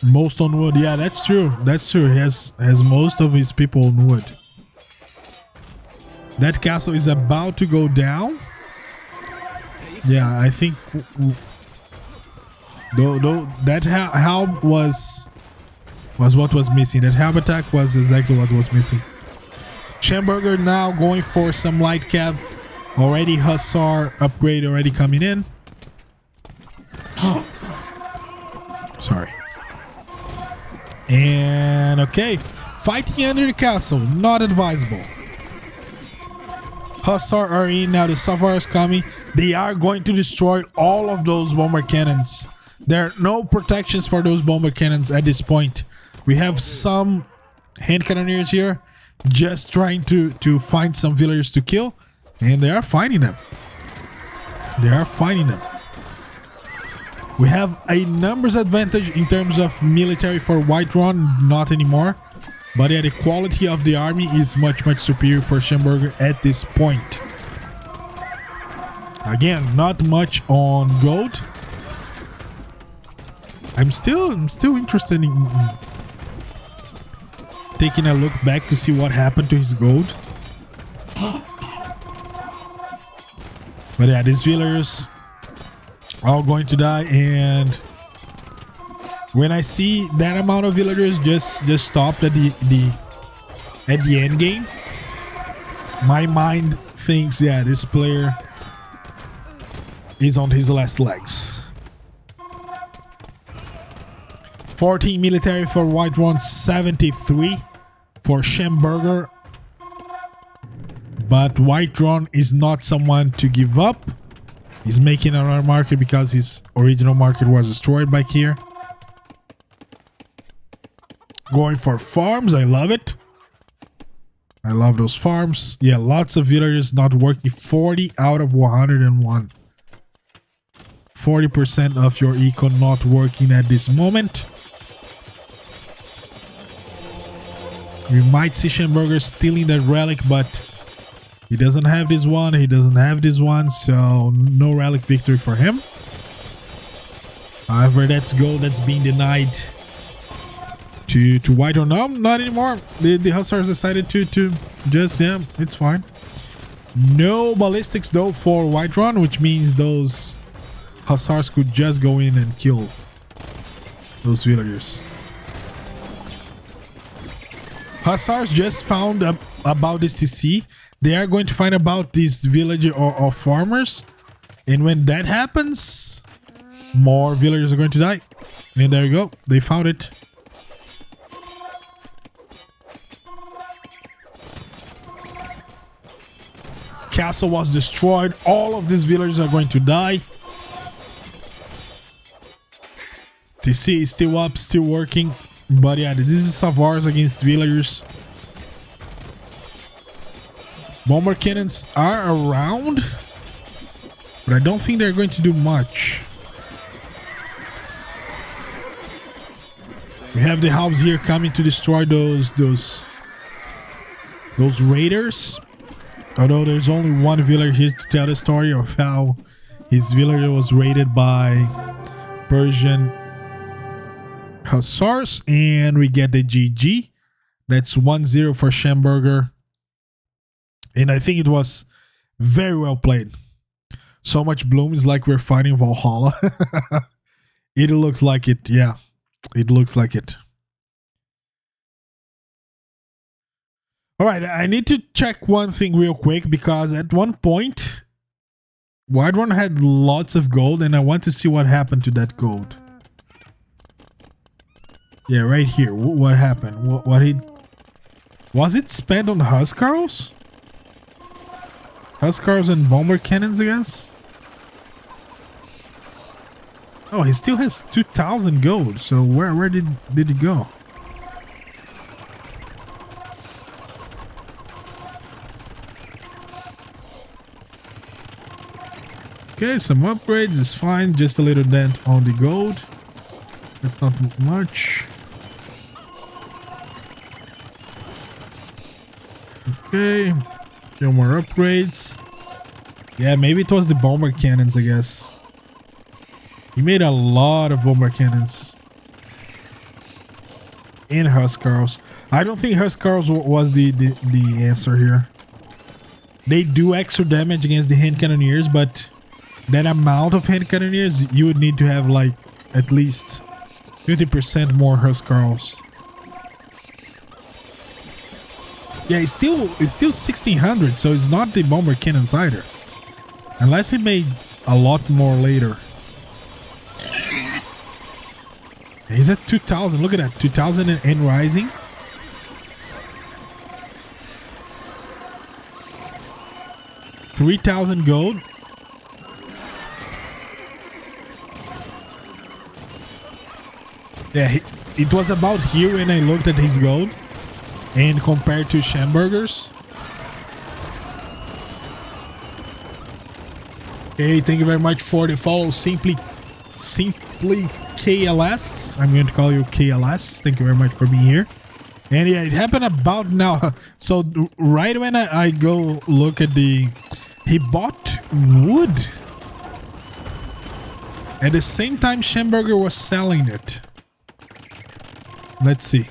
A: Most on wood. Yeah, that's true. That's true. He has most of his people on wood. That castle is about to go down. Yeah, I think though that helm was what was missing. That helm attack was exactly what was missing. Shamburger now going for some light cav. Already Hussar upgrade already coming in. Sorry. And okay, fighting under the castle, not advisable. Hussar are in now. The Savar is coming. They are going to destroy all of those bomber cannons. There are no protections for those bomber cannons at this point. We have some hand cannoneers here, just trying to find some villagers to kill, and they are finding them. They are finding them. We have a numbers advantage in terms of military for whyteRON, not anymore. But yeah, the quality of the army is much superior for Shamburger at this point. Again, not much on gold. I'm still interested in taking a look back to see what happened to his gold. But yeah, these villagers all going to die, and when I see that amount of villagers just stopped at the end game, my mind thinks, yeah, this player is on his last legs. 14 military for whyteRON, 73 for Shamburger. But whyteRON is not someone to give up. He's making another market because his original market was destroyed back here. Going for farms. I love it. I love those farms. Yeah, lots of villagers not working. 40 out of 101. 40% of your eco not working at this moment. We might see Shamburger stealing that relic, but he doesn't have this one. He doesn't have this one, so no relic victory for him. However, that's gold that's being denied to whyteRON. No, not anymore. The Hussars decided to just, yeah, it's fine. No ballistics though for whyteRON, which means those Hussars could just go in and kill those villagers. Hussars just found about this TC. They are going to find about this village or farmers, and when that happens, more villagers are going to die. And there you go, they found it. Castle was destroyed. All of these villagers are going to die. TC is still up, still working. But yeah, this is Savars against villagers. Bomber cannons are around, but I don't think they're going to do much. We have the hubs here coming to destroy those raiders. Although there's only one villager here to tell the story of how his villager was raided by Persian Hussars, and we get the GG. That's 1-0 for Shamburger. And I think it was very well played. So much bloom is like we're fighting Valhalla. It looks like it, yeah. It looks like it. All right, I need to check one thing real quick because at one point, whyteRON had lots of gold and I want to see what happened to that gold. Yeah, right here. What happened? What he... Was it spent on Huskarls? Huskarls and bomber cannons, I guess? Oh, he still has 2,000 gold. So where did it go? Okay, some upgrades is fine. Just a little dent on the gold. That's not much. Okay, a few more upgrades. Yeah, maybe it was the bomber cannons, I guess. He made a lot of bomber cannons. And Huskarls. I don't think Huskarls was the answer here. They do extra damage against the hand cannoneers, but that amount of hand cannoneers, you would need to have like at least 50% more Huskarls. Yeah, it's still 1600, so it's not the bomber cannons either. Unless he made a lot more later. He's at 2000. Look at that, 2000 and rising. $3,000 gold. Yeah, it was about here when I looked at his gold and compared to Shamburger's. Okay, thank you very much for the follow. Simply KLS. I'm going to call you KLS. Thank you very much for being here. And yeah, it happened about now. So right when I go look at the... He bought wood. At the same time, Shamburger was selling it. Let's see.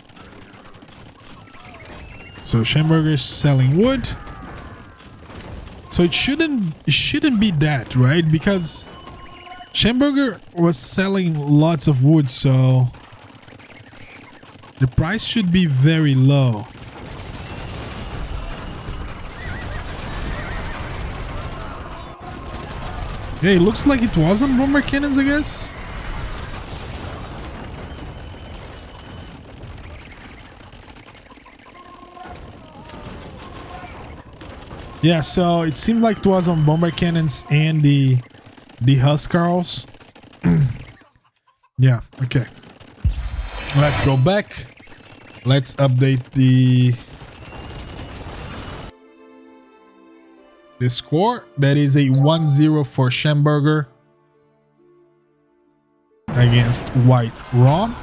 A: So Shamburger is selling wood. So it shouldn't be that, right? Because Shamburger was selling lots of wood, so the price should be very low. Yeah, it looks like it was on bomber cannons, I guess. Yeah, so it seemed like it was on bomber cannons and the Huskarls. Yeah, okay. Let's go back. Let's update the score. That is a 1-0 for Shamburger against whyteRON.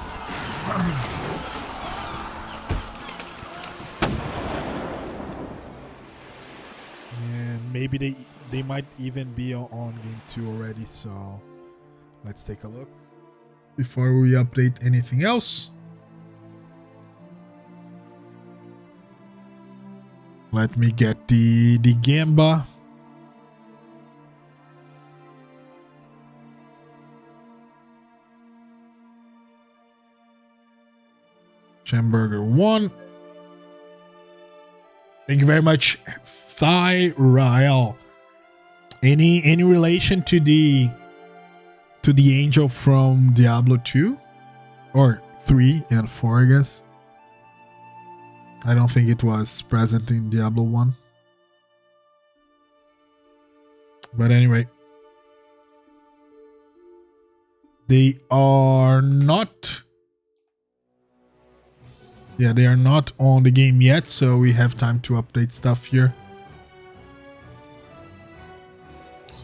A: And maybe they might even be on game 2 already, so let's take a look before we update anything else. Let me get the Gamba. Shamburger 1. Thank you very much, Thyrael. Any relation to the angel from Diablo 2 or 3 and 4, I guess? I don't think it was present in Diablo 1. But anyway. They are not... Yeah, they are not on the game yet, so we have time to update stuff here.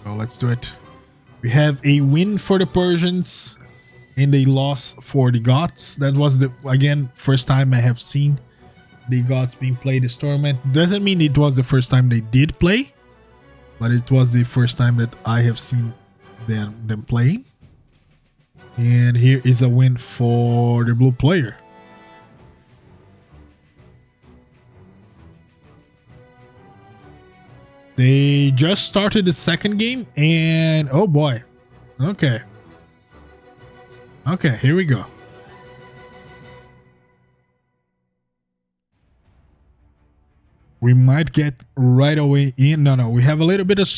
A: So let's do it. We have a win for the Persians and a loss for the Goths. That was the, again, first time I have seen the Goths being played this tournament. Doesn't mean it was the first time they did play, but it was the first time that I have seen them playing. And here is a win for the blue player. just started the second game, and oh boy. Okay. Okay, here we go. We might get right away in. No, we have a little bit of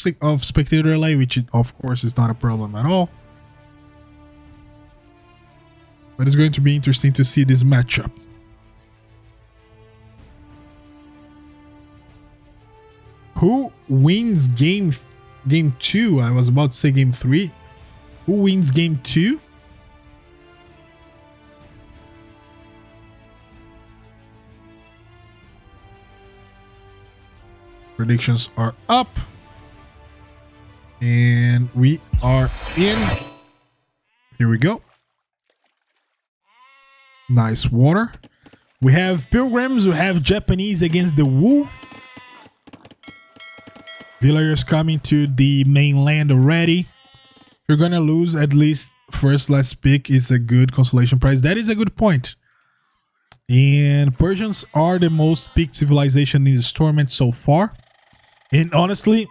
A: spectator delay, which of course is not a problem at all. But it's going to be interesting to see this matchup. Who wins game 2? I was about to say game 3. Who wins game 2? Predictions are up. And we are in. Here we go. Nice water. We have Pilgrims, we have Japanese against the Wu. Villagers coming to the mainland already. You're gonna lose at least first last pick is a good consolation prize. That is a good point. And Persians are the most picked civilization in this tournament so far. And honestly,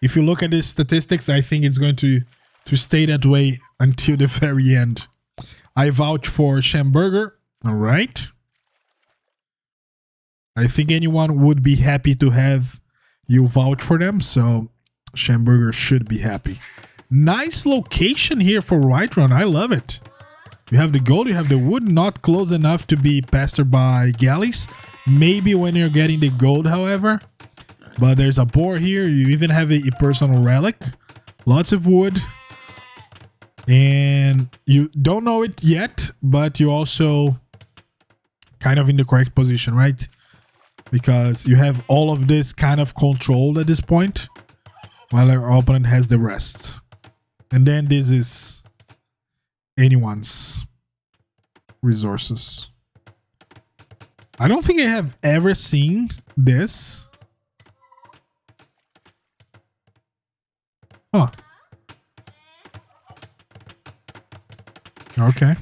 A: if you look at the statistics, I think it's going to stay that way until the very end. I vouch for Shamburger. All right. I think anyone would be happy to have you vouch for them. So Shamburger should be happy. Nice location here for whyteRON. I love it. You have the gold, you have the wood, not close enough to be pestered by galleys. Maybe when you're getting the gold, however. But there's a boar here. You even have a personal relic. Lots of wood. And you don't know it yet, but you also kind of in the correct position, right? Because you have all of this kind of controlled at this point, while our opponent has the rest. And then this is anyone's resources. I don't think I have ever seen this. Huh. Okay.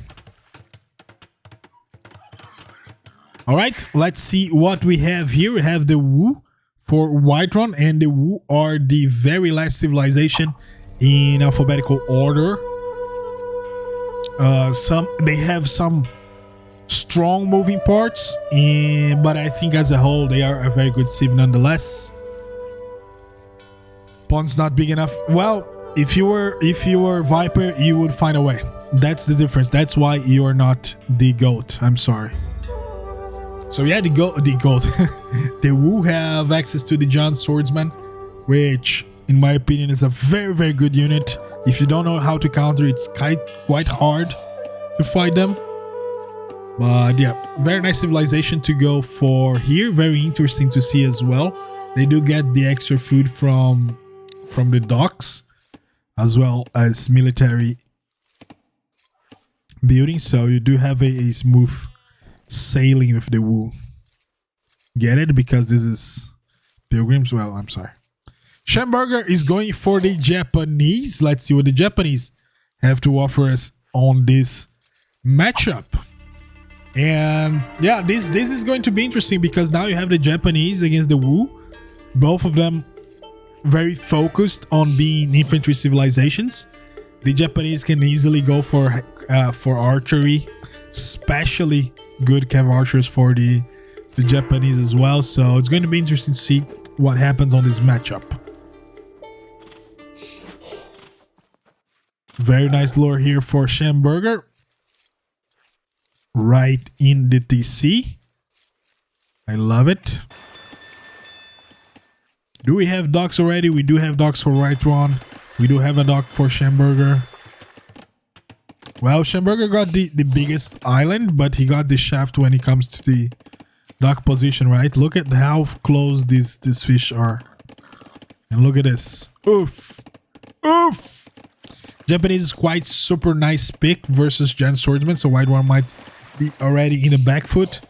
A: All right, let's see what we have here. We have the Wu for whyteRON, and the Wu are the very last civilization in alphabetical order. They have some strong moving parts, but I think as a whole they are a very good civ nonetheless. Pond's not big enough. Well, if you were Viper, you would find a way. That's the difference. That's why you are not the GOAT. I'm sorry. So yeah, the GOAT. The Wu have access to the Giant Swordsman, which in my opinion is a very, very good unit. If you don't know how to counter, it's quite hard to fight them. But yeah, very nice civilization to go for here. Very interesting to see as well. They do get the extra food from the docks, as well as military building. So you do have a smooth sailing with the Wu. Get it? Because this is Pilgrims. Well, I'm sorry. Shamburger is going for the Japanese. Let's see what the Japanese have to offer us on this matchup. And yeah, this is going to be interesting because now you have the Japanese against the Wu. Both of them very focused on being infantry civilizations. The Japanese can easily go for archery, especially good cav archers for the Japanese as well. So it's going to be interesting to see what happens on this matchup. Very nice lure here for Shamburger. Right in the TC. I love it. Do we have docks already? We do have docks for whyteRON. We do have a dock for Shamburger. Well, Shamburger got the biggest island, but he got the shaft when it comes to the dock position, right? Look at how close these fish are. And look at this. Oof. Oof. Japanese is quite super nice pick versus Giant Swordsman, so whyteRON might be already in the back foot.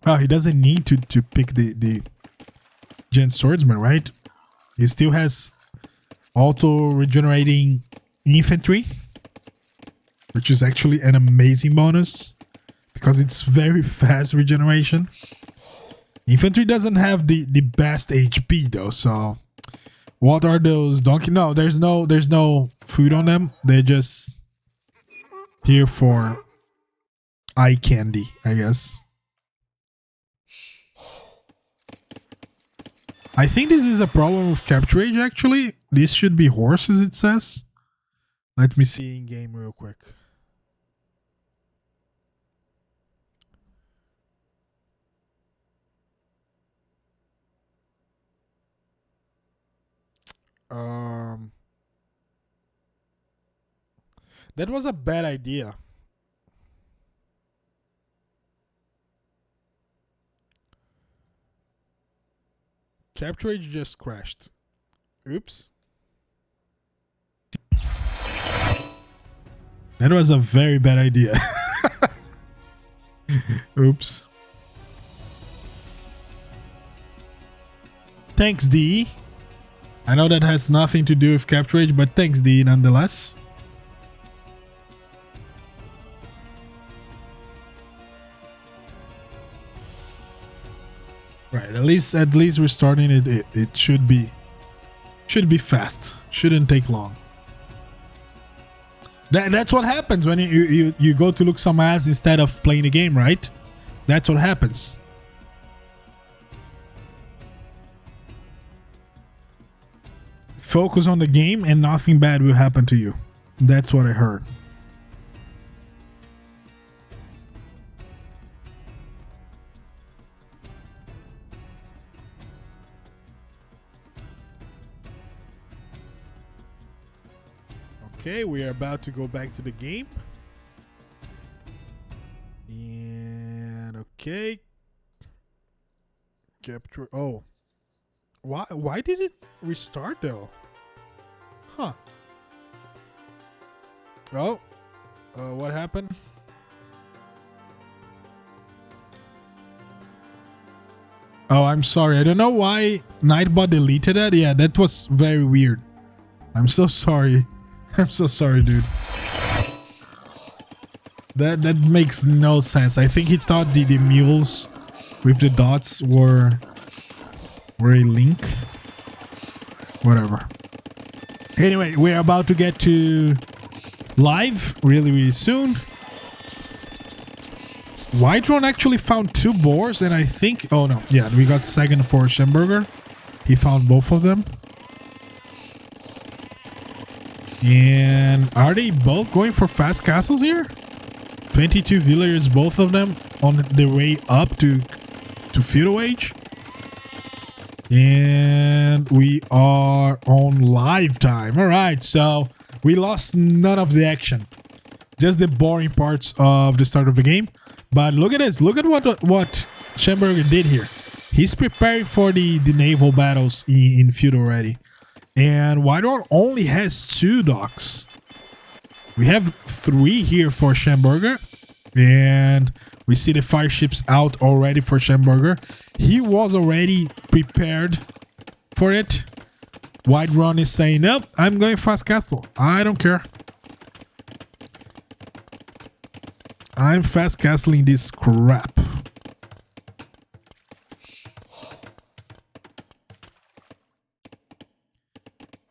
A: Oh, he doesn't need to pick the Giant Swordsman, right? He still has auto regenerating infantry, which is actually an amazing bonus because it's very fast regeneration. Infantry doesn't have the best HP though, so what are those donkey? No, there's no food on them. They're just here for eye candy, I guess. I think this is a problem with capture age actually. This should be horses, it says. Let me see in game real quick. That was a bad idea. Capture age just crashed. Oops. That was a very bad idea. Oops. Thanks, D. I know that has nothing to do with capture age, but thanks, D, nonetheless. Right, at least we're starting it. It should be fast. Shouldn't take long. That's what happens when you go to look some ass instead of playing the game, right? That's what happens. Focus on the game and nothing bad will happen to you. That's what I heard. Okay, we are about to go back to the game. And okay. Capture. Oh. Why did it restart though? Huh. Oh. What happened? Oh, I'm sorry. I don't know why Nightbot deleted that. Yeah, that was very weird. I'm so sorry. I'm so sorry, dude. That makes no sense. I think he thought the mules with the dots were a link. Whatever. Anyway, we're about to get to live really soon. whyteRON actually found 2 boars, and I think... Oh, no. Yeah, we got second for Shamburger. He found both of them. And are they both going for fast castles here? 22 villagers, both of them on the way up to feudal age. And we are on live time. All right, so we lost none of the action, just the boring parts of the start of the game. But look at this. Look at what Shamburger did here. He's preparing for the naval battles in feudal already. And whyteRON only has 2 docks. We have 3 here for Shamburger. And we see the fire ships out already for Shamburger. He was already prepared for it. whyteRON is saying, nope, I'm going fast castle. I don't care. I'm fast castling this crap.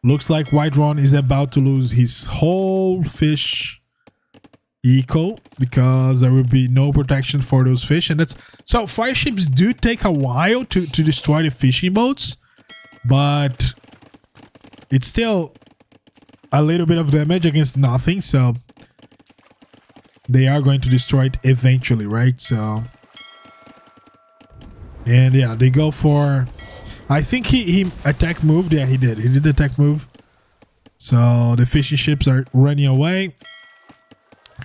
A: Looks like whyteRON is about to lose his whole fish eco because there will be no protection for those fish, and that's so fire ships do take a while to destroy the fishing boats, but it's still a little bit of damage against nothing, so they are going to destroy it eventually, right? So, and yeah, they go for... I think he attack moved. Yeah, he did. He did the attack move. So the fishing ships are running away.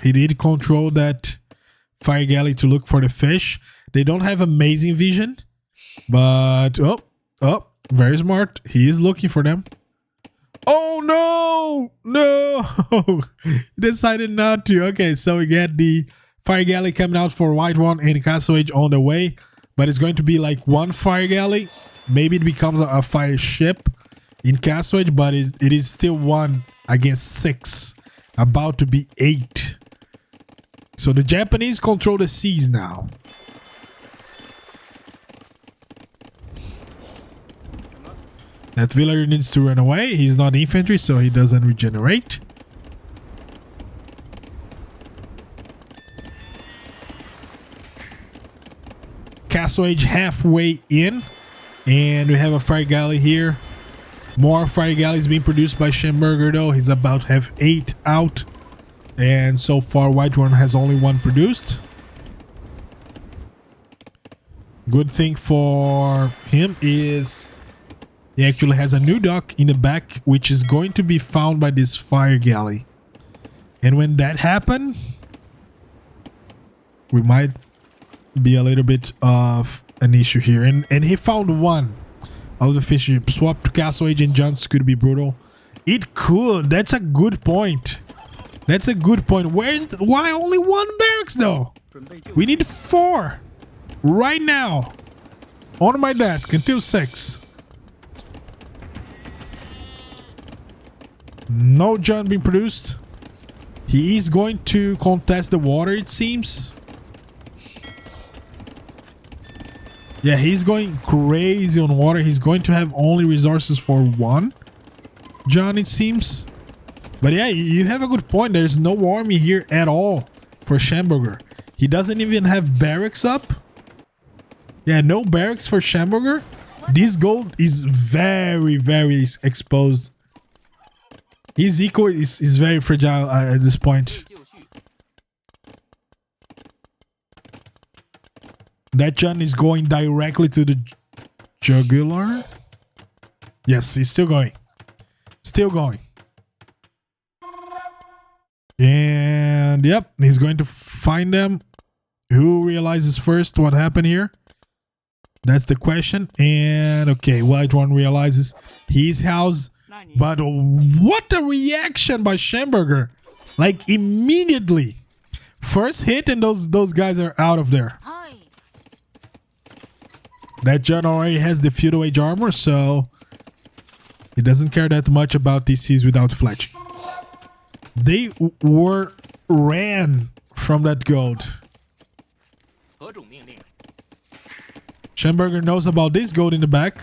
A: He did control that fire galley to look for the fish. They don't have amazing vision, but oh, very smart. He is looking for them. Oh no! He decided not to. Okay, so we get the fire galley coming out for whyteRON and Castle Age on the way, but it's going to be like 1 fire galley. Maybe it becomes a fire ship in Castle Age, but it is still 1 against 6, about to be 8. So the Japanese control the seas now. That villager needs to run away. He's not infantry, so he doesn't regenerate. Castle Age halfway in. And we have a fire galley here. More fire galleys being produced by Shamburger though. He's about to have 8 out. And so far whyteRON has only 1 produced. Good thing for him is he actually has a new dock in the back, which is going to be found by this fire galley. And when that happens, we might be a little bit of an issue here. And he found 1 of the fish ship. Swap to Castle Age and Johns could be brutal. It could. That's a good point. That's a good point. Why only 1 barracks though? We need 4 right now on my desk until 6. No John being produced. He is going to contest the water, it seems. Yeah, he's going crazy on water. He's going to have only resources for 1 John, it seems. But yeah, you have a good point. There's no army here at all for Shamburger. He doesn't even have barracks up. Yeah, no barracks for Shamburger. This gold is very, very exposed. His eco is very fragile at this point. That John is going directly to the jugular. Yes, he's still going. Still going. And yep, he's going to find them. Who realizes first what happened here? That's the question. And okay, whyteRON realizes his house. But what a reaction by Shamburger. Like immediately. First hit and those guys are out of there. That John already has the feudal age armor, so he doesn't care that much about DCs without fletching. They ran from that gold. Shamburger knows about this gold in the back.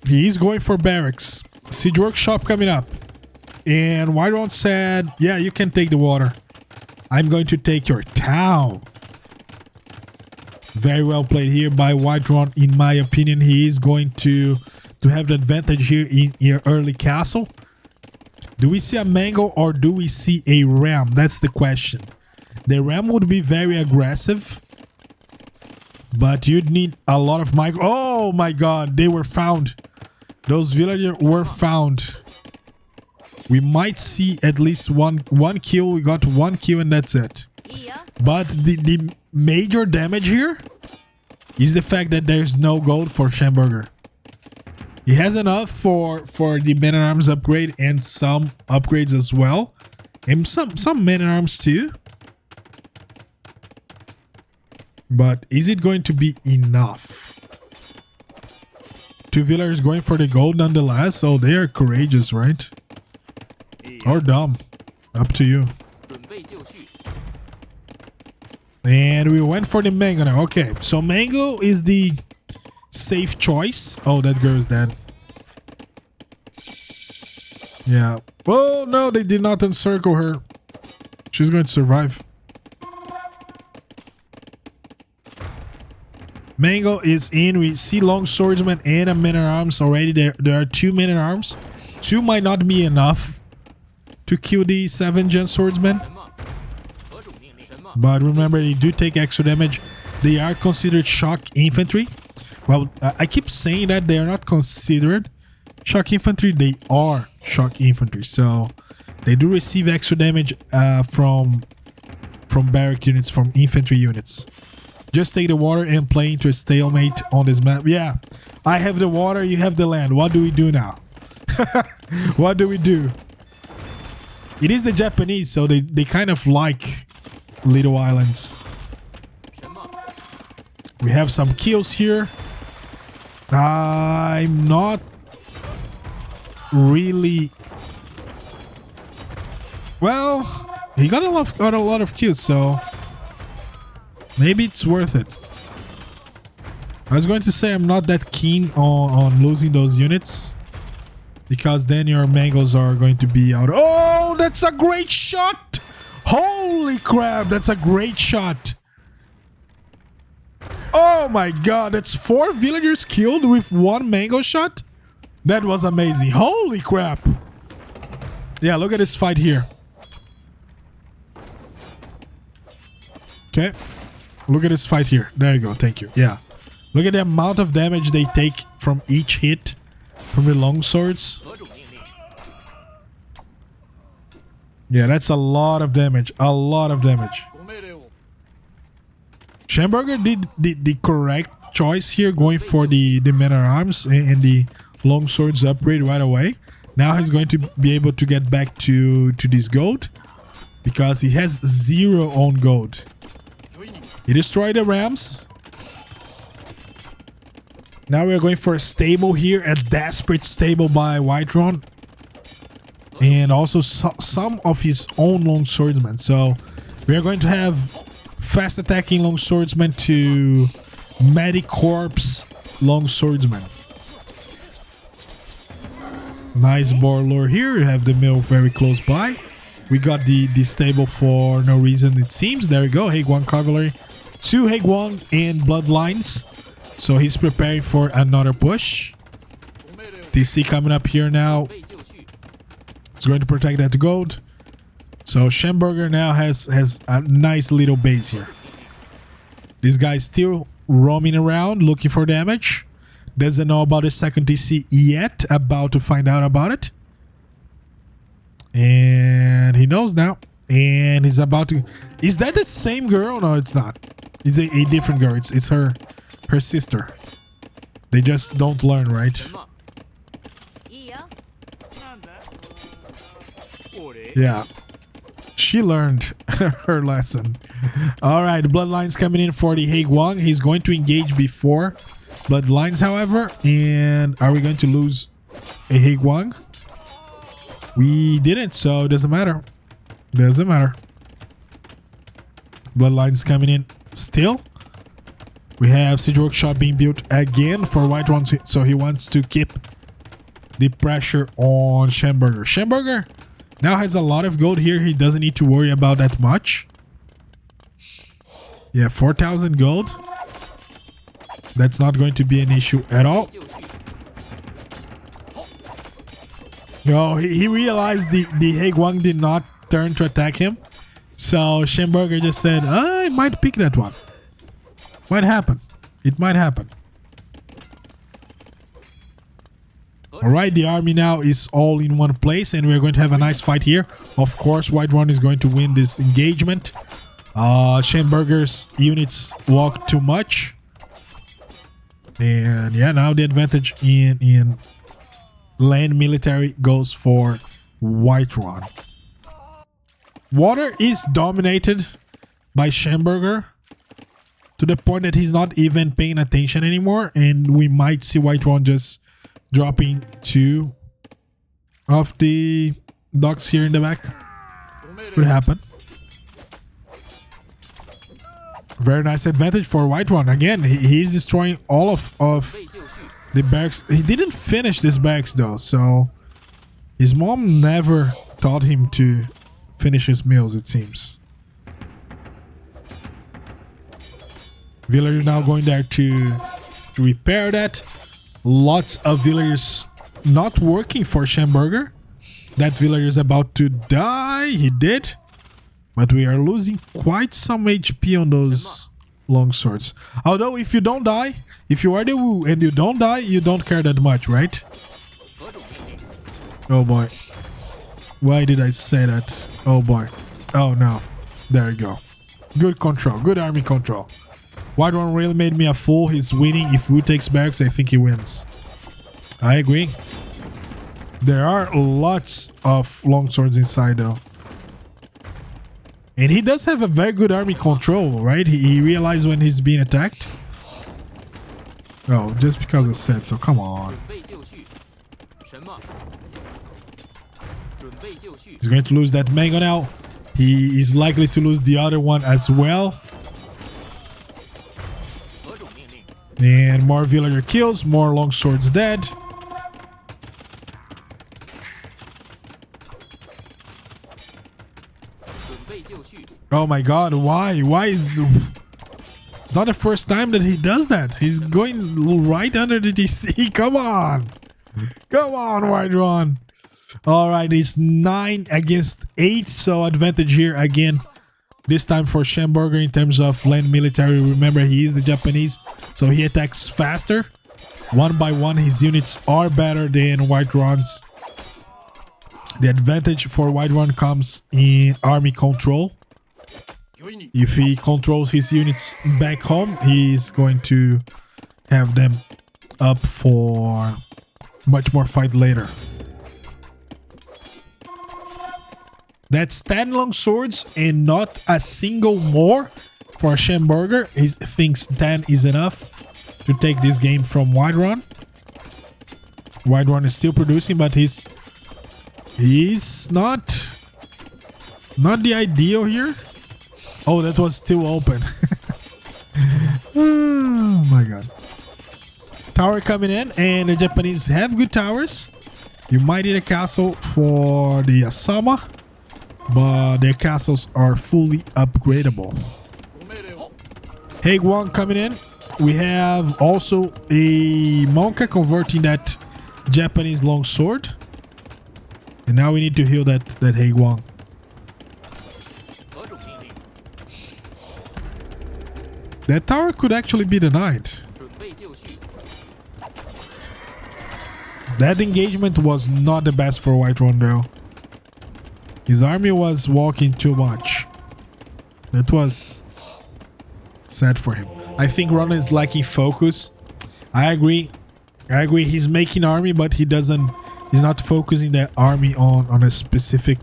A: He is going for barracks. Siege workshop coming up. And whyteRON said, yeah, you can take the water. I'm going to take your town. Very well played here by whyteRON. In my opinion, he is going to have the advantage here in your early castle. Do we see a mango or do we see a ram? That's the question. The ram would be very aggressive. But you'd need a lot of micro. Oh my god, they were found. Those villagers were found. We might see at least one kill. We got 1 kill and that's it. But the major damage here is the fact that there's no gold for Shamburger. He has enough for the men-at-arms upgrade and some upgrades as well. And some men-at-arms too. But is it going to be enough? 2 villagers going for the gold nonetheless. Oh, they are courageous, right? Or dumb. Up to you. And we went for the mango now. Okay, so mango is the safe choice. Oh, that girl is dead. Yeah. Oh, no, they did not encircle her. She's going to survive. Mango is in. We see long swordsman and a man-at-arms already. There are 2 men-at-arms. 2 might not be enough to kill the 7-gen swordsman. But remember, they do take extra damage. They are considered shock infantry. Well, I keep saying that they are not considered shock infantry. They are shock infantry. So they do receive extra damage from barrack units, from infantry units. Just take the water and play into a stalemate on this map. Yeah, I have the water, you have the land. What do we do now? What do we do? It is the Japanese, so they kind of like little islands. We have some kills here. I'm not really... Well, he got a lot of kills, so maybe it's worth it. I was going to say I'm not that keen on losing those units, because then your mangoes are going to be out. Oh, that's a great shot! Holy crap, that's a great shot. Oh my god, that's 4 villagers killed with 1 mango shot? That was amazing. Holy crap. Yeah, look at this fight here. Okay. Look at this fight here. There you go. Thank you. Yeah. Look at the amount of damage they take from each hit from the long swords. Yeah, that's a lot of damage. A lot of damage. Shamburger did the correct choice here, going for the men-at-arms and the long swords upgrade right away. Now he's going to be able to get back to this gold, because he has 0 on gold. He destroyed the rams. Now we're going for a stable here, a desperate stable by whyteRON, and also some of his own long swordsmen. So we are going to have fast attacking long swordsmen to Medicorp's long swordsman. Nice boar lore here. You have the mill very close by. We got the stable for no reason, it seems. There we go. Haguang cavalry, 2 Haguang and bloodlines. So he's preparing for another push. TC coming up here now. It's going to protect that gold. So Shamburger now has a nice little base here. This guy's still roaming around looking for damage. Doesn't know about the second TC yet. About to find out about it. And he knows now. And he's about to... Is that the same girl? No, it's not. It's a different girl. It's her sister. They just don't learn, right? Yeah. She learned her lesson. Alright, Bloodlines coming in for the Haguang. He's going to engage before Bloodlines, however. And are we going to lose a Haguang? We didn't, so it doesn't matter. Doesn't matter. Bloodlines coming in still. We have Siege Workshop being built again for whyteRON, so he wants to keep the pressure on Shamburger. Shamburger now has a lot of gold here. He doesn't need to worry about that much. Yeah, 4,000 gold. That's not going to be an issue at all. No, he realized the Haguang did not turn to attack him. So Shamburger just said, I might pick that one. Might happen. It might happen. Alright, the army now is all in one place, and we're going to have a nice fight here. Of course, whyteRON is going to win this engagement. Shamburger's units walk too much. And yeah, now the advantage in land military goes for whyteRON. Water is dominated by Shamburger to the point that he's not even paying attention anymore, and we might see whyteRON just dropping 2 of the docks here in the back. Could happen. Very nice advantage for whyteRON. Again, he's destroying all of the barracks. He didn't finish this barracks though, so his mom never taught him to finish his meals, it seems. Villagers now going there to repair that. Lots of villagers not working for Shamburger. That villager is about to die. He did. But we are losing quite some HP on those long swords. Although if you don't die, if you are the Wu and you don't die, you don't care that much, right? Oh boy. Why did I say that? Oh boy. Oh no. There you go. Good control. Good army control. whyteRON really made me a fool. He's winning. If Wu takes barracks, I think he wins. I agree. There are lots of longswords inside though. And he does have a very good army control, right? He realized when he's being attacked. Oh, just because I said so. Come on. He's going to lose that mango now. He is likely to lose the other one as well. And more villager kills, more longswords dead. Oh my god, why? Why is the... It's not the first time that he does that. He's going right under the DC. Come on. Come on, whyteRON. Alright, it's 9 against 8. So advantage here again. This time for Shamburger in terms of land military. Remember, he is the Japanese, so he attacks faster. One by one, his units are better than whyteRON's. The advantage for whyteRON comes in army control. If he controls his units back home, he's going to have them up for much more fight later. That's 10 long swords and not a single more for Shamburger. He thinks 10 is enough to take this game from whyteRON. whyteRON is still producing, but he's not the ideal here. Oh, that was still open. Oh my god. Tower coming in, and the Japanese have good towers. You might need a castle for the Asama, but their castles are fully upgradable. Haegwon coming in. We have also a Monka converting that Japanese longsword. And now we need to heal that Haegwon. That tower could actually be denied. That engagement was not the best for whyteRON though. His army was walking too much. That was sad for him. I think Ron is lacking focus. I agree. He's making army, but he's not focusing the army on a specific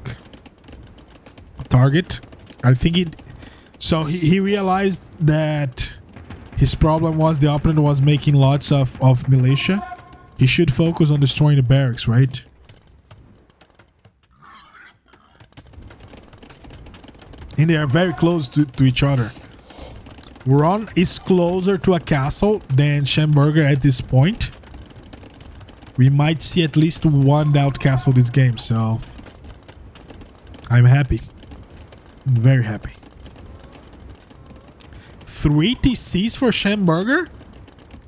A: target. I think so he realized that his problem was the opponent was making lots of militia. He should focus on destroying the barracks, right? And they are very close to each other. Ron is closer to a castle than Shamburger at this point. We might see at least one doubt castle this game, so I'm happy. I'm very happy. 3 TCs for Shamburger.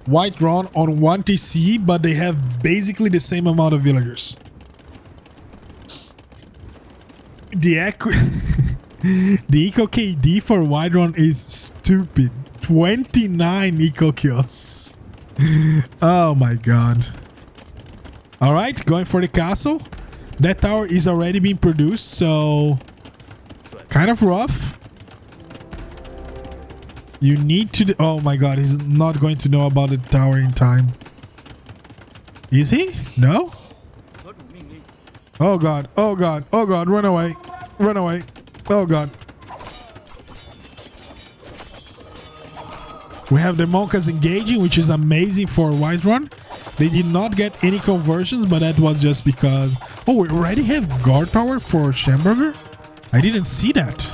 A: whyteRON on 1 TC, but they have basically the same amount of villagers. The eco KD for whyteRON is stupid. 29 eco kills. Oh my god. Alright, going for the castle. That tower is already being produced, so kind of rough. You need to... Oh my god, he's not going to know about the tower in time. Is he? No? Oh god, oh god, oh god, run away. Run away. Oh god. We have the Monkas engaging, which is amazing for whyteRON. They did not get any conversions, but that was just because... Oh, we already have guard tower for Shamburger? I didn't see that.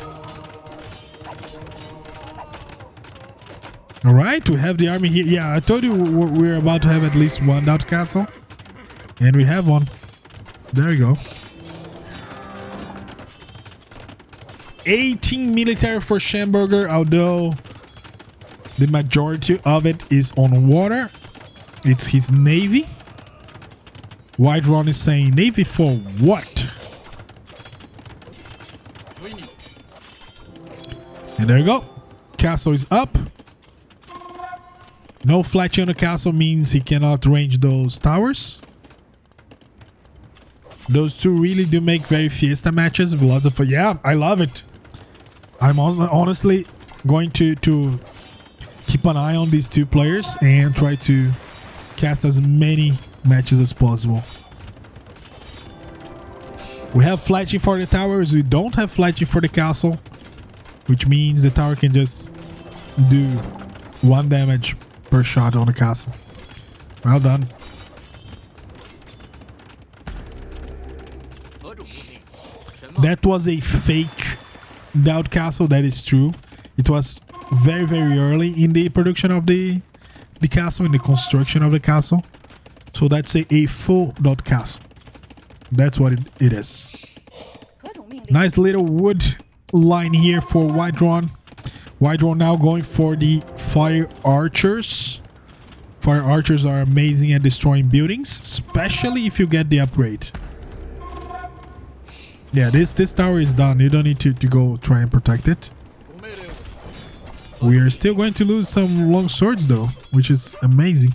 A: Alright, we have the army here. Yeah, I told you we're about to have at least one doubt castle. And we have one. There you go. 18 military for Shamburger, although the majority of it is on water. It's his navy. whyteRON is saying, navy for what? And there you go. Castle is up. No fletching on the castle means he cannot range those towers. Those two really do make very fiesta matches with lots of... Yeah, I love it. I'm honestly going to keep an eye on these two players and try to cast as many matches as possible. We have fletching for the towers. We don't have fletching for the castle, which means the tower can just do 1 damage per shot on the castle. Well done. That was a fake doubt castle, that is true. It was very, very early in the production of the the castle and the construction of the castle. So that's a full dot castle. That's what it is. Nice little wood line here for whyteRON. whyteRON now going for the fire archers. Fire archers are amazing at destroying buildings, especially if you get the upgrade. Yeah, this tower is done. You don't need to go try and protect it. We are still going to lose some long swords though, which is amazing.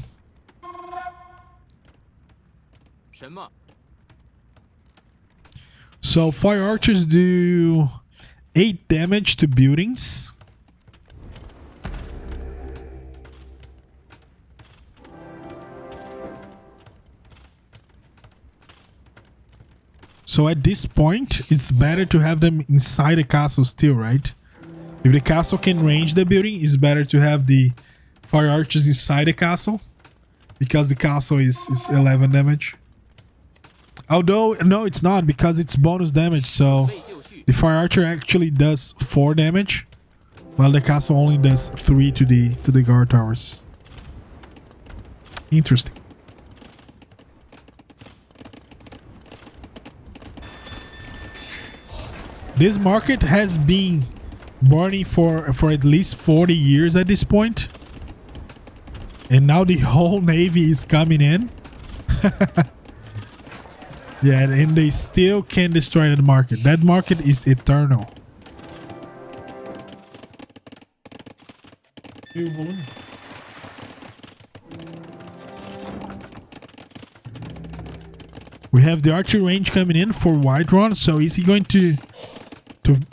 A: So fire archers do 8 damage to buildings. So at this point, it's better to have them inside the castle still, right? If the castle can range the building, it's better to have the fire archers inside the castle, because the castle is 11 damage. Although, no, it's not, because it's bonus damage, so the fire archer actually does 4 damage, while the castle only does 3 to the guard towers. Interesting. This market has been burning for at least 40 years at this point. And now the whole navy is coming in. Yeah, and they still can destroy that market. That market is eternal. We have the archery range coming in for whyteRON. So is he going to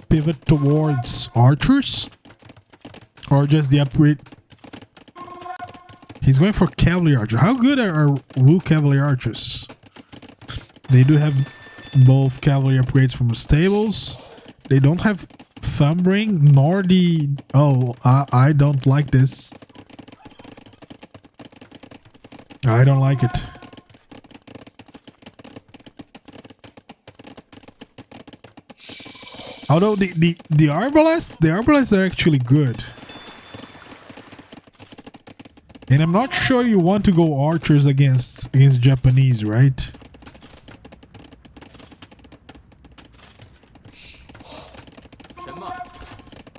A: pivot towards archers? Or just the upgrade? He's going for cavalry archers. How good are Wu cavalry archers? They do have both cavalry upgrades from the stables. They don't have thumbring nor the... Oh, I don't like this. I don't like it. Although the arbalests are actually good. And I'm not sure you want to go archers against Japanese, right?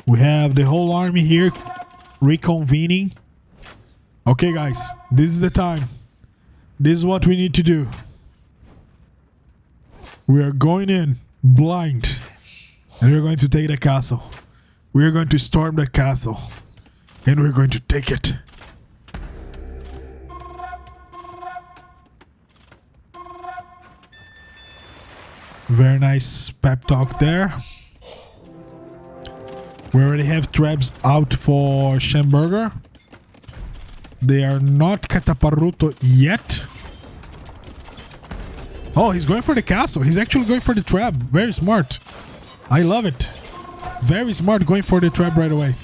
A: We have the whole army here reconvening. Okay, guys, this is the time. This is what we need to do. We are going in blind. And we're going to take the castle. We're going to storm the castle. And we're going to take it. Very nice pep talk there. We already have traps out for Shamburger. They are not Cataparuto yet. Oh, he's going for the castle. He's actually going for the trap. Very smart. I love it. Very smart going for the trap right away.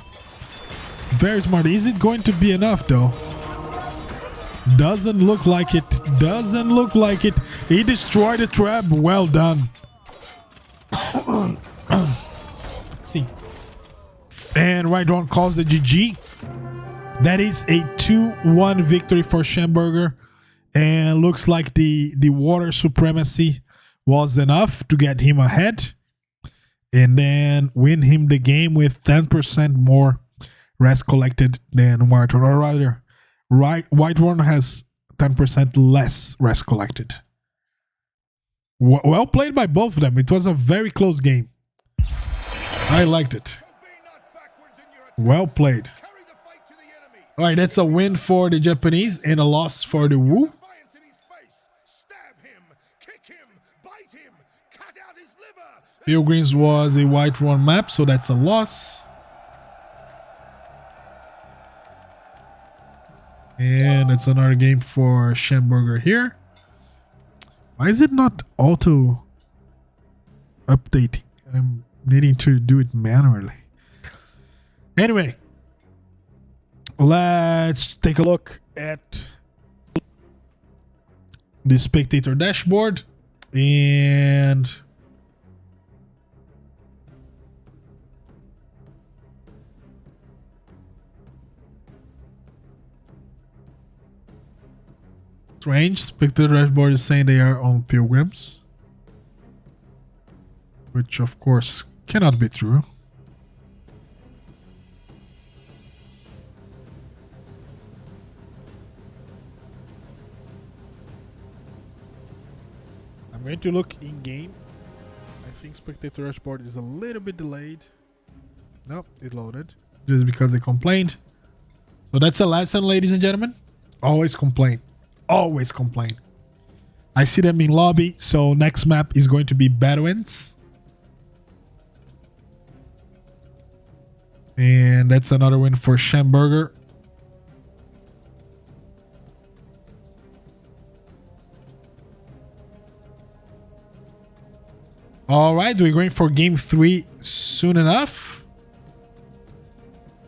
A: Very smart. Is it going to be enough though? Doesn't look like it. Doesn't look like it. He destroyed the trap. Well done. See. And whyteRON calls the GG. That is a 2-1 victory for Shamburger. And looks like the water supremacy was enough to get him ahead. And then win him the game with 10% more rest collected than whyteRON. Or rather, whyteRON has 10% less rest collected. Well played by both of them. It was a very close game. I liked it. Well played. Alright, that's a win for the Japanese and a loss for the Wu. Pilgrims was a whyteRON map, so that's a loss. And it's another game for Shamburger here. Why is it not auto updating? I'm needing to do it manually. Anyway, let's take a look at the spectator dashboard. And Strange. Spectator dashboard is saying they are on pilgrims, which of course cannot be true. I'm going to look in game. I think spectator dashboard is a little bit delayed. Nope, it loaded just because they complained. So that's a lesson, ladies and gentlemen. Always complain. Always complain. I see them in lobby. So next map is going to be Bedouins. And that's another win for Shamburger. All right, we're going for game 3 soon enough.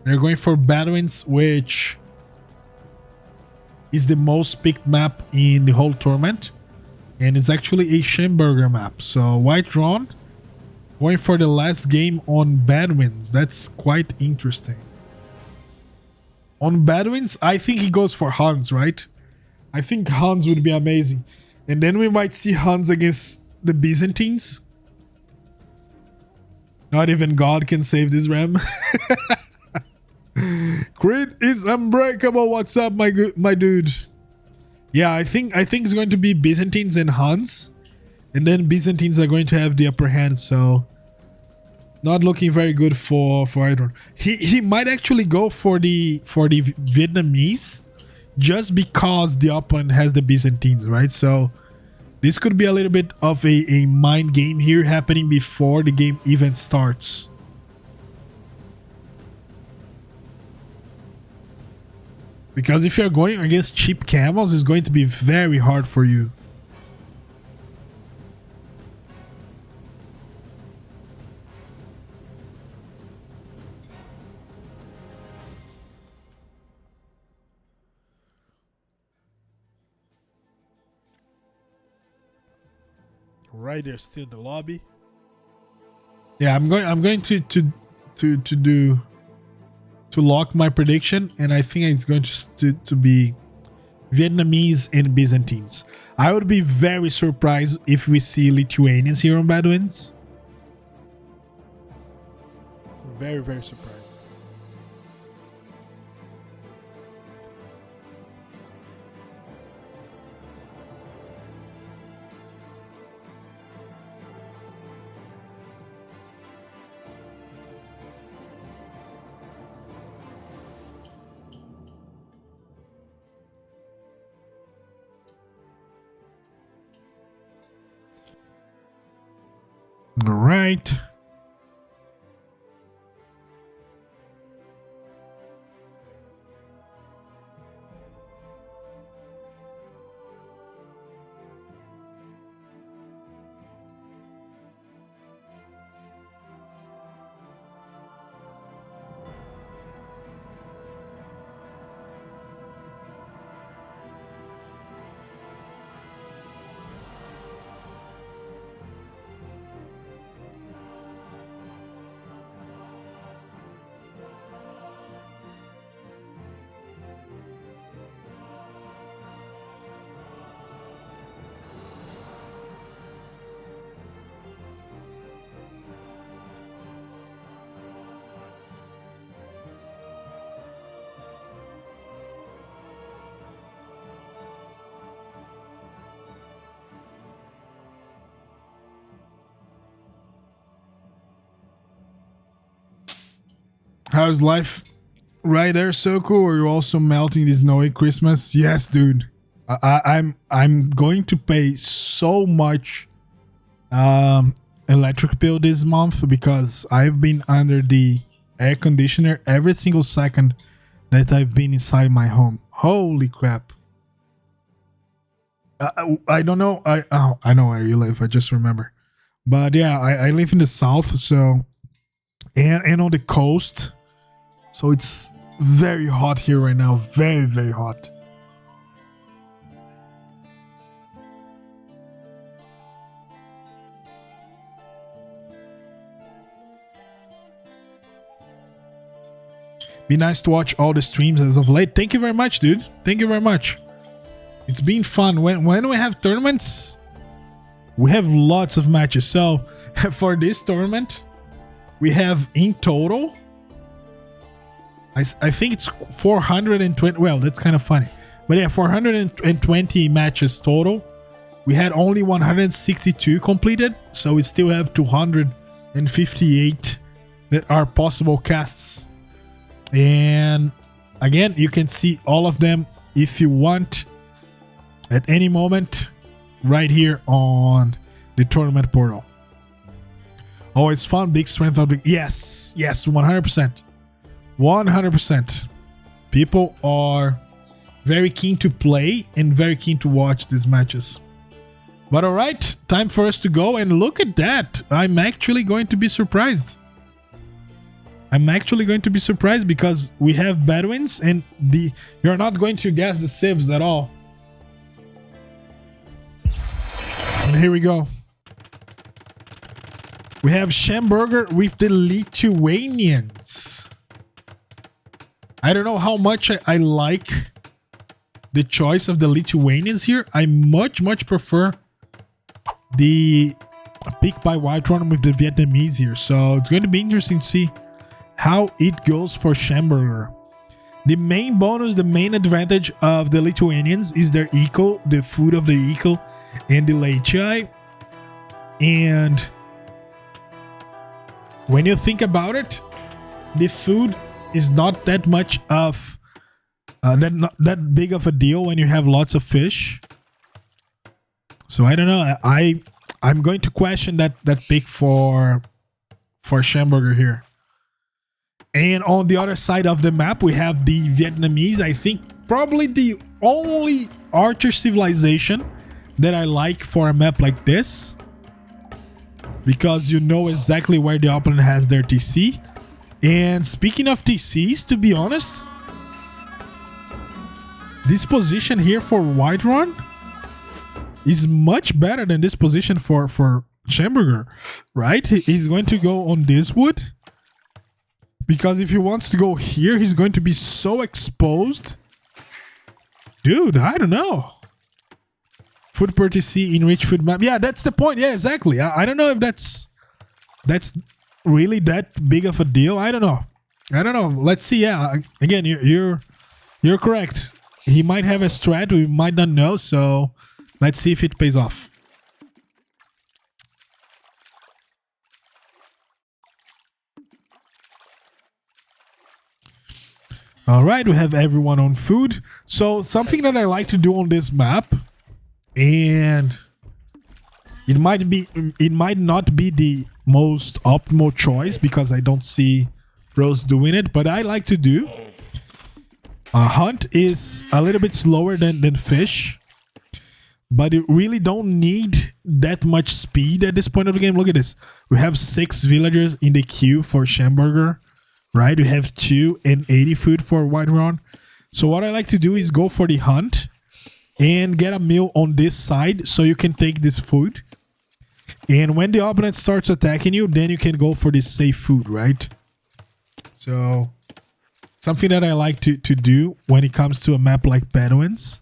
A: They're going for Bedouins, which is the most picked map in the whole tournament. And it's actually a Shamburger map. So whyteRON going for the last game on Bedouins. That's quite interesting. On Bedouins, I think he goes for Hans, right? I think Hans would be amazing. And then we might see Hans against the Byzantines. Not even God can save this Ram. Creed is unbreakable. What's up, my dude? Yeah, I think it's going to be Byzantines and Huns, and then Byzantines are going to have the upper hand. So, not looking very good for whyteRON. He might actually go for the Vietnamese, just because the opponent has the Byzantines, right? So, this could be a little bit of a mind game here happening before the game even starts. Because if you're going against cheap camels, it's going to be very hard for you. Right, they're still in the lobby. Yeah, I'm going to lock my prediction, and I think it's going to be Vietnamese and Byzantines. I would be very surprised if we see Lithuanians here on Bedouins. Very, very surprised. All right. How's life right there, Soko? Are you also melting this snowy Christmas? Yes, dude. I'm going to pay so much electric bill this month because I've been under the air conditioner every single second that I've been inside my home. Holy crap. I don't know. I know where you live. I just remember. But yeah, I live in the south, so and on the coast. So it's very hot here right now. Very, very hot. Be nice to watch all the streams as of late. Thank you very much, dude. Thank you very much. It's been fun. When we have tournaments, we have lots of matches. So for this tournament, we have in total, I think it's 420. Well, that's kind of funny. But yeah, 420 matches total. We had only 162 completed. So we still have 258 that are possible casts. And again, you can see all of them if you want at any moment right here on the tournament portal. Always fun, big strength of the... Yes, 100%. 100%. People are very keen to play and very keen to watch these matches. But all right, time for us to go, and look at that. I'm actually going to be surprised. Because we have Bedouins and you're not going to guess the civs at all. And here we go. We have Shamburger with the Lithuanians. I don't know how much I like the choice of the Lithuanians here. I much prefer the pick by whyteRON with the Vietnamese here. So it's going to be interesting to see how it goes for Shamburger. The main bonus, the main advantage of the Lithuanians is their eco, the food of the eco, and the lechai. And when you think about it, the food is not that much of that big of a deal when you have lots of fish. So I don't know. I'm going to question that pick for Shamburger here. And on the other side of the map, we have the Vietnamese. I think probably the only archer civilization that I like for a map like this, because you know exactly where the opponent has their TC. And speaking of TCs, to be honest, this position here for whyteRON is much better than this position for Shamburger, right? He's going to go on this wood, because if he wants to go here, he's going to be so exposed. Dude, I don't know. Food per TC in rich food map. Yeah, that's the point. Yeah, exactly. I don't know if that's really that big of a deal. I don't know. Let's see. Yeah, again, you're correct. He might have a strat we might not know, so let's see if it pays off. All right, we have everyone on food. So something that I like to do on this map, and it might not be the most optimal choice because I don't see pros doing it, but I like to do. Hunt is a little bit slower than fish, but you really don't need that much speed at this point of the game. Look at this. We have 6 villagers in the queue for Shamburger, right? We have 2 and 80 food for whyteRON. So what I like to do is go for the hunt and get a meal on this side so you can take this food. And when the opponent starts attacking you, then you can go for this safe food, right? So something that I like to do when it comes to a map like Bedouins.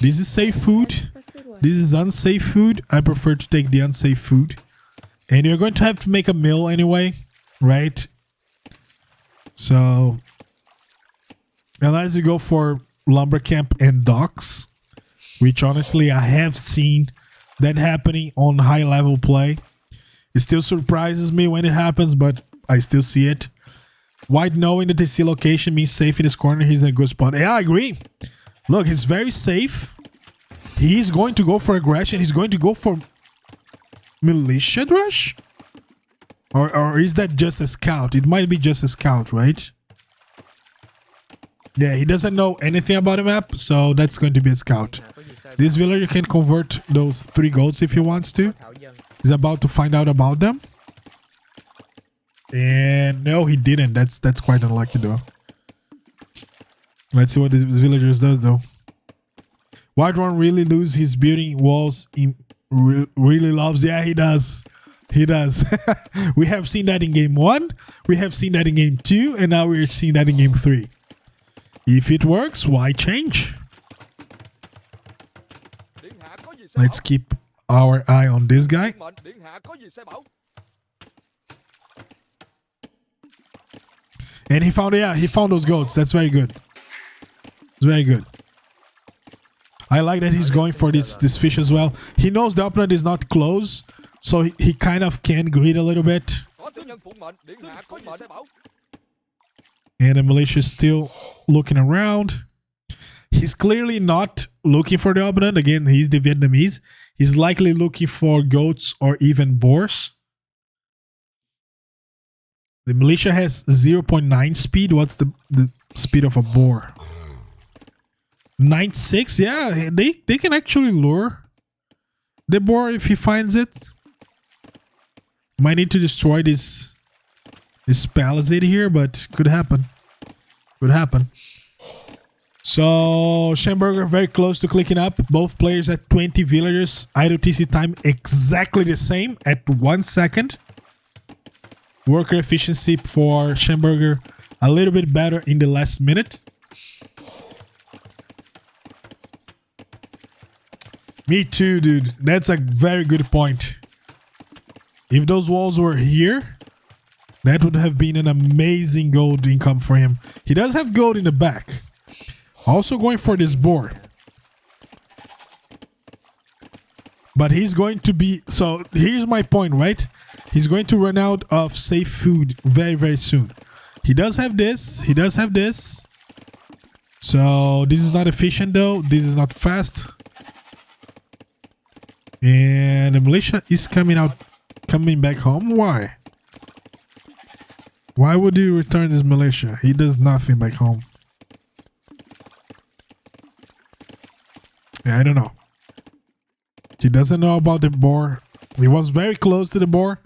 A: This is safe food. This is unsafe food. I prefer to take the unsafe food. And you're going to have to make a meal anyway, right? So unless you go for lumber camp and docks, which honestly I have seen that happening on high level play. It still surprises me when it happens, but I still see it. White knowing the TC location means safe in his corner. He's in a good spot. Yeah, I agree. Look, he's very safe. He's going to go for aggression. He's going to go for militia rush? Or is that just a scout? It might be just a scout, right? Yeah, he doesn't know anything about the map, so that's going to be a scout. This villager can convert those 3 goats if he wants to. He's about to find out about them. And no, he didn't. That's quite unlucky though. Let's see what this villager does though. whyteRON really lose his building walls. Really loves. Yeah, he does. He does. We have seen that in game 1. We have seen that in game 2. And now we're seeing that in game 3. If it works, why change? Let's keep our eye on this guy. And he found, yeah, he found those goats. That's very good. It's very good. I like that he's going for this fish as well. He knows the opponent is not close, so he kind of can greed a little bit. And the militia is still looking around. He's clearly not looking for the opponent. Again, he's the Vietnamese. He's likely looking for goats or even boars. The militia has 0.9 speed. What's the speed of a boar? 9.6. Yeah, they can actually lure the boar if he finds it. Might need to destroy this palisade here, but could happen. Could happen. So Shamburger very close to clicking up. Both players at 20 villagers. Idle TC time exactly the same at 1 second. Worker efficiency for Shamburger a little bit better in the last minute. Me too, dude. That's a very good point. If those walls were here, that would have been an amazing gold income for him. He does have gold in the back. Also going for this boar. But he's going to be... So here's my point, right? He's going to run out of safe food very, very soon. He does have this. He does have this. So this is not efficient though. This is not fast. And the militia is coming back home. Why? Why would you return this militia? He does nothing back home. Yeah, I don't know. He doesn't know about the boar. He was very close to the boar,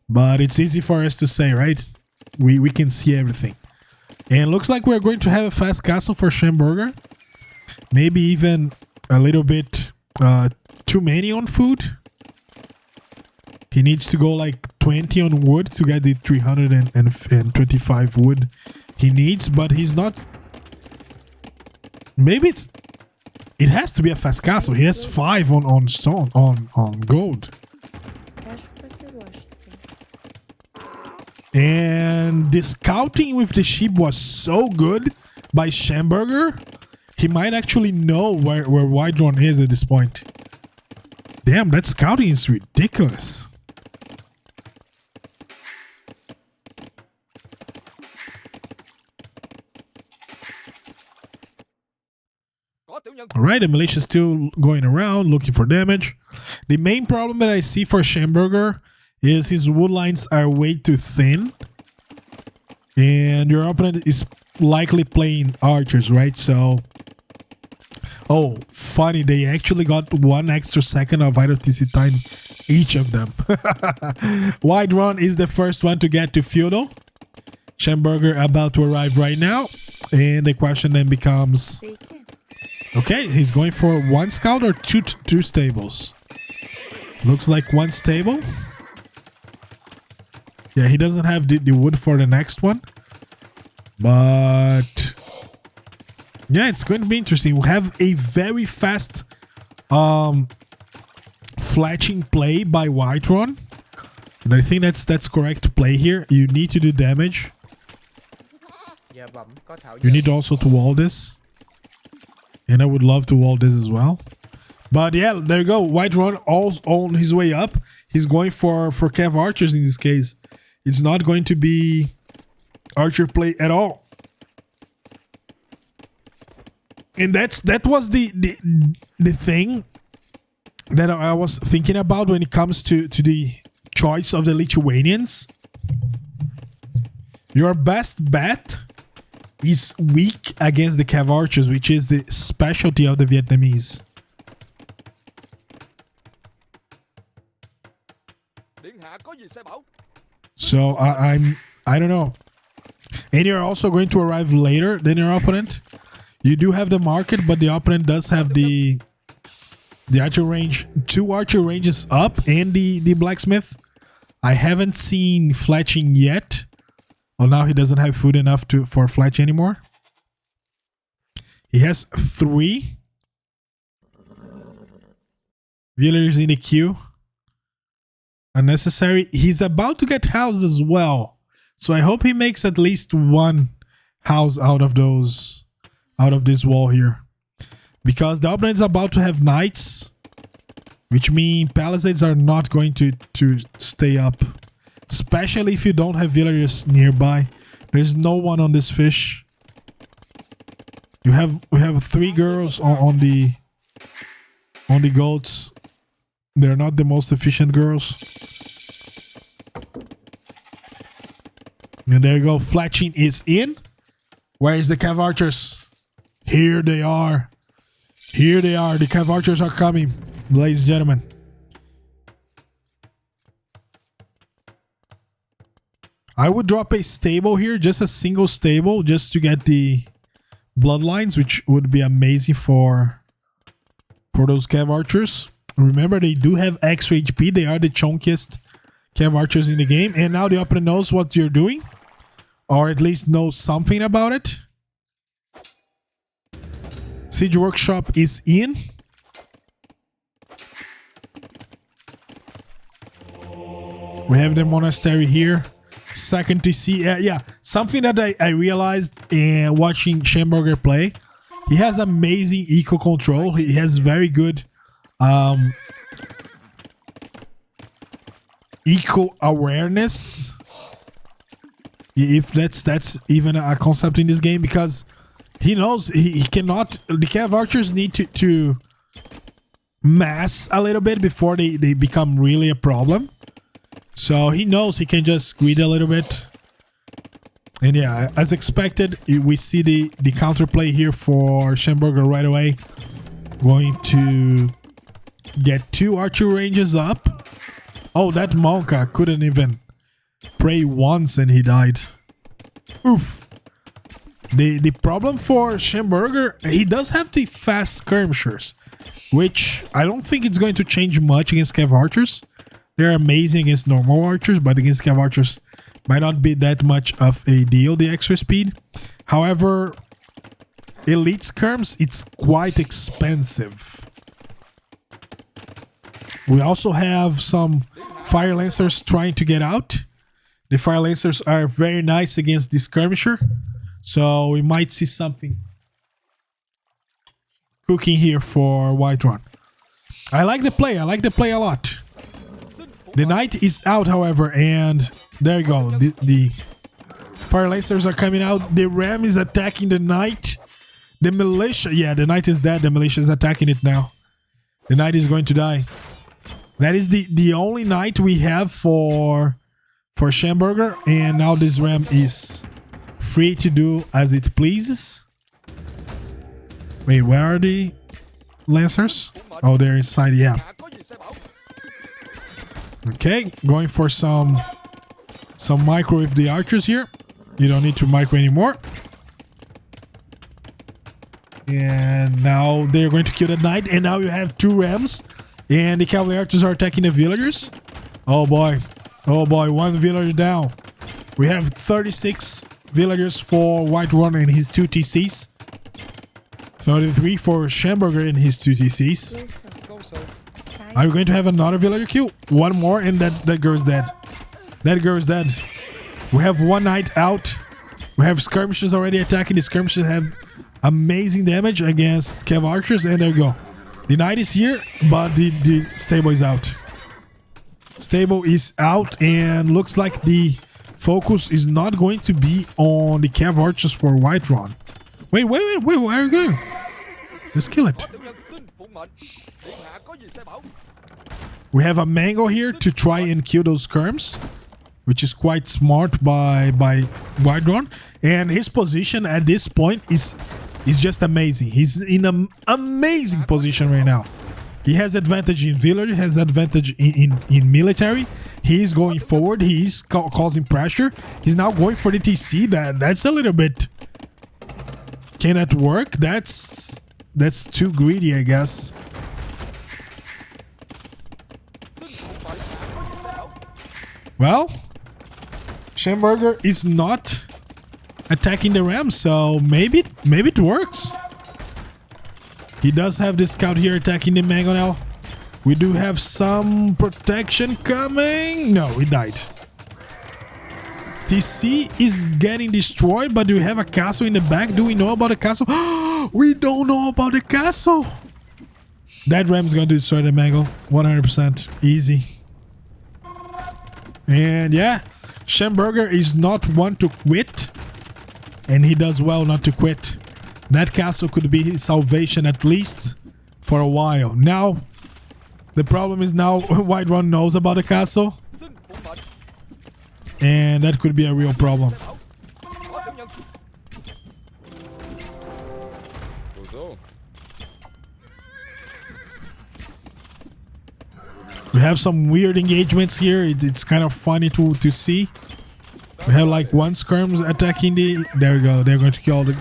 A: but it's easy for us to say, right? We can see everything. And looks like we're going to have a fast castle for Shamburger. Maybe even a little bit too many on food. He needs to go like 20 on wood to get the 325 wood he needs, but he's not... Maybe it has to be a fast castle. He has 5 on stone, on gold. And the scouting with the sheep was so good by Shamburger. He might actually know where whyteRON is at this point. Damn, that scouting is ridiculous. Alright, the militia is still going around looking for damage. The main problem that I see for Shamburger is his wood lines are way too thin. And your opponent is likely playing archers, right? So... Oh, funny, they actually got 1 extra second of idle TC time, each of them. whyteRON is the first one to get to feudal. Shamburger about to arrive right now. And the question then becomes... Okay, he's going for 1 scout or two stables. Looks like 1 stable. Yeah, he doesn't have the wood for the next one. But... yeah, it's going to be interesting. We have a very fast fletching play by whyteRON. And I think that's correct play here. You need to do damage. You need also to wall this. And I would love to wall this as well. But yeah, there you go. whyteRON all on his way up. He's going for Cav archers in this case. It's not going to be archer play at all. And that was the thing that I was thinking about when it comes to the choice of the Lithuanians. Your best bet is weak against the Cav archers, which is the specialty of the Vietnamese. So I don't know. And you're also going to arrive later than your opponent. You do have the market, but the opponent does have the archer range, 2 archer ranges up, and the blacksmith. I haven't seen fletching yet. Oh, now he doesn't have food enough for fletch anymore. He has 3. Villagers in the queue. Unnecessary. He's about to get housed as well. So I hope he makes at least one house out of this wall here. Because the opponent is about to have knights. Which means palisades are not going to stay up. Especially if you don't have villagers nearby. There's no one on this fish. We have 3 girls on the goats. They're not the most efficient girls. And there you go. Fletching is in. Where is the cav archers? Here they are. Here they are. The cav archers are coming, ladies and gentlemen. I would drop a stable here, just a single stable, just to get the bloodlines, which would be amazing for those cav archers. Remember, they do have extra HP. They are the chunkiest cav archers in the game. And now the opponent knows what you're doing. Or at least knows something about it. Siege Workshop is in. We have the monastery here. Second TC. Yeah, something that I realized watching Shamburger play. He has amazing eco control. He has very good eco awareness. If that's even a concept in this game, because he knows he cannot. The cav archers need to mass a little bit before they become really a problem. So he knows he can just greed a little bit. And yeah, as expected, we see the counterplay here for Shamburger right away. Going to get 2 archer ranges up. Oh, that Monka couldn't even pray once and he died. Oof. The problem for Shamburger, he does have the fast skirmishers, which I don't think it's going to change much against cav archers. They're amazing against normal archers, but against cav archers might not be that much of a deal, the extra speed. However, elite skirms, it's quite expensive. We also have some fire lancers trying to get out. The fire lancers are very nice against the skirmisher. So we might see something cooking here for whyteRON. I like the play. I like the play a lot. The knight is out, however, and there you go. The fire lancers are coming out. The ram is attacking the knight. The militia, yeah, the knight is dead. The militia is attacking it now. The knight is going to die. That is the only knight we have for Shamburger, and now this ram is free to do as it pleases. Wait, where are the lancers? Oh, they're inside, yeah. Okay, going for some micro with the archers here. You don't need to micro anymore. And now they're going to kill the knight, and now you have 2 rams, and the cavalry archers are attacking the villagers. Oh boy, 1 villager down. We have 36 villagers for whyteRON and his 2 TCs. 33 for Shamburger and his 2 TCs. Are you going to have another villager kill? 1 more and that girl's dead. That girl's dead. We have 1 knight out. We have skirmishers already attacking. The skirmishers have amazing damage against cav archers, and there you go. The knight is here, but the stable is out. Stable is out, and looks like the focus is not going to be on the cav archers for whyteRON. Wait, where are you going? Let's kill it. We have a mango here to try and kill those skirms, which is quite smart by whyteRON. And his position at this point is just amazing. He's in an amazing position right now. He has advantage in village, has advantage in military. He's going forward. He's causing pressure. He's now going for the TC. That's a little bit... Can that work? That's too greedy, I guess. Well, Shamburger is not attacking the ram, so maybe it works. He does have this scout here attacking the mango now. We do have some protection coming. No, he died. TC is getting destroyed, but do we have a castle in the back? Do we know about the castle? We don't know about the castle. That ram's going to destroy the mango. 100%. Easy. And yeah, Shamburger is not one to quit. And he does well not to quit. That castle could be his salvation at least for a while. Now, the problem is now whyteRON knows about the castle. And that could be a real problem. We have some weird engagements here. It's kind of funny to see. We have like one skirms attacking the... There we go. They're going to kill the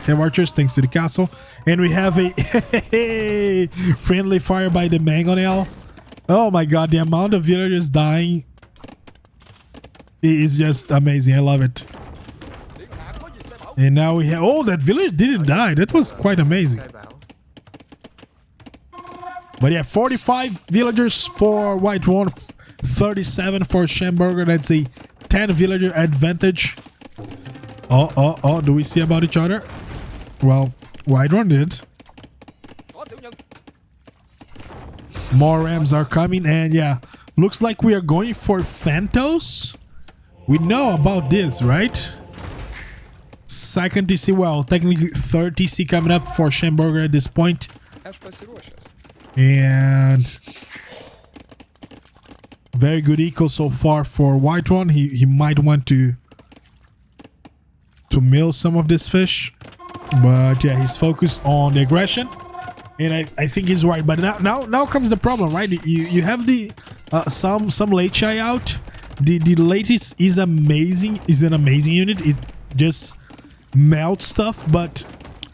A: Cav archers thanks to the castle. And we have a friendly fire by the mangonel. Oh my god, the amount of villagers dying is just amazing. I love it. And now we have... Oh, that village didn't die. That was quite amazing. But yeah, 45 villagers for whyteRON, 37 for Shamburger. That's a 10 villager advantage. Oh, do we see about each other? Well, whyteRON did. More rams are coming, and yeah, looks like we are going for Phantos. We know about this, right? Second TC, well, technically third TC coming up for Shamburger at this point. And very good eco so far for whyteRON. He might want to mill some of this fish, but yeah, he's focused on the aggression, and I think he's right. But now comes the problem, right? You have the some late shy out. The latest is amazing. Is an amazing unit. It just melts stuff, but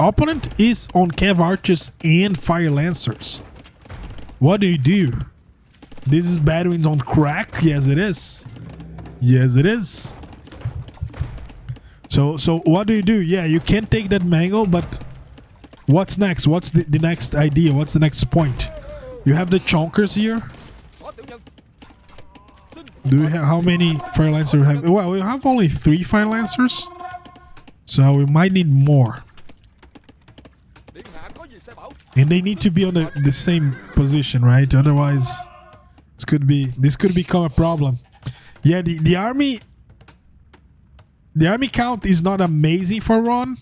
A: opponent is on Cav archers and fire lancers. What do you do? This is Bedouins on crack. Yes, it is. Yes, it is. So what do you do? Yeah, you can take that mango, but what's next? What's the next idea? What's the next point? You have the chonkers here. Do we have how many fire lancers we have? Well, we have only 3 fire lancers, so we might need more. And they need to be on the same position, right? Otherwise, this could become a problem. Yeah, the army count is not amazing for Ron.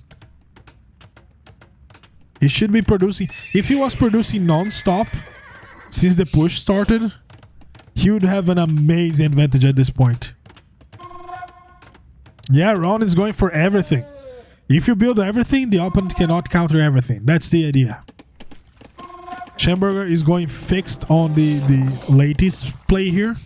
A: He should be producing. If he was producing non-stop since the push started, he would have an amazing advantage at this point. Yeah, Ron is going for everything. If you build everything, the opponent cannot counter everything. That's the idea. Shamburger is going fixed on the latest play here.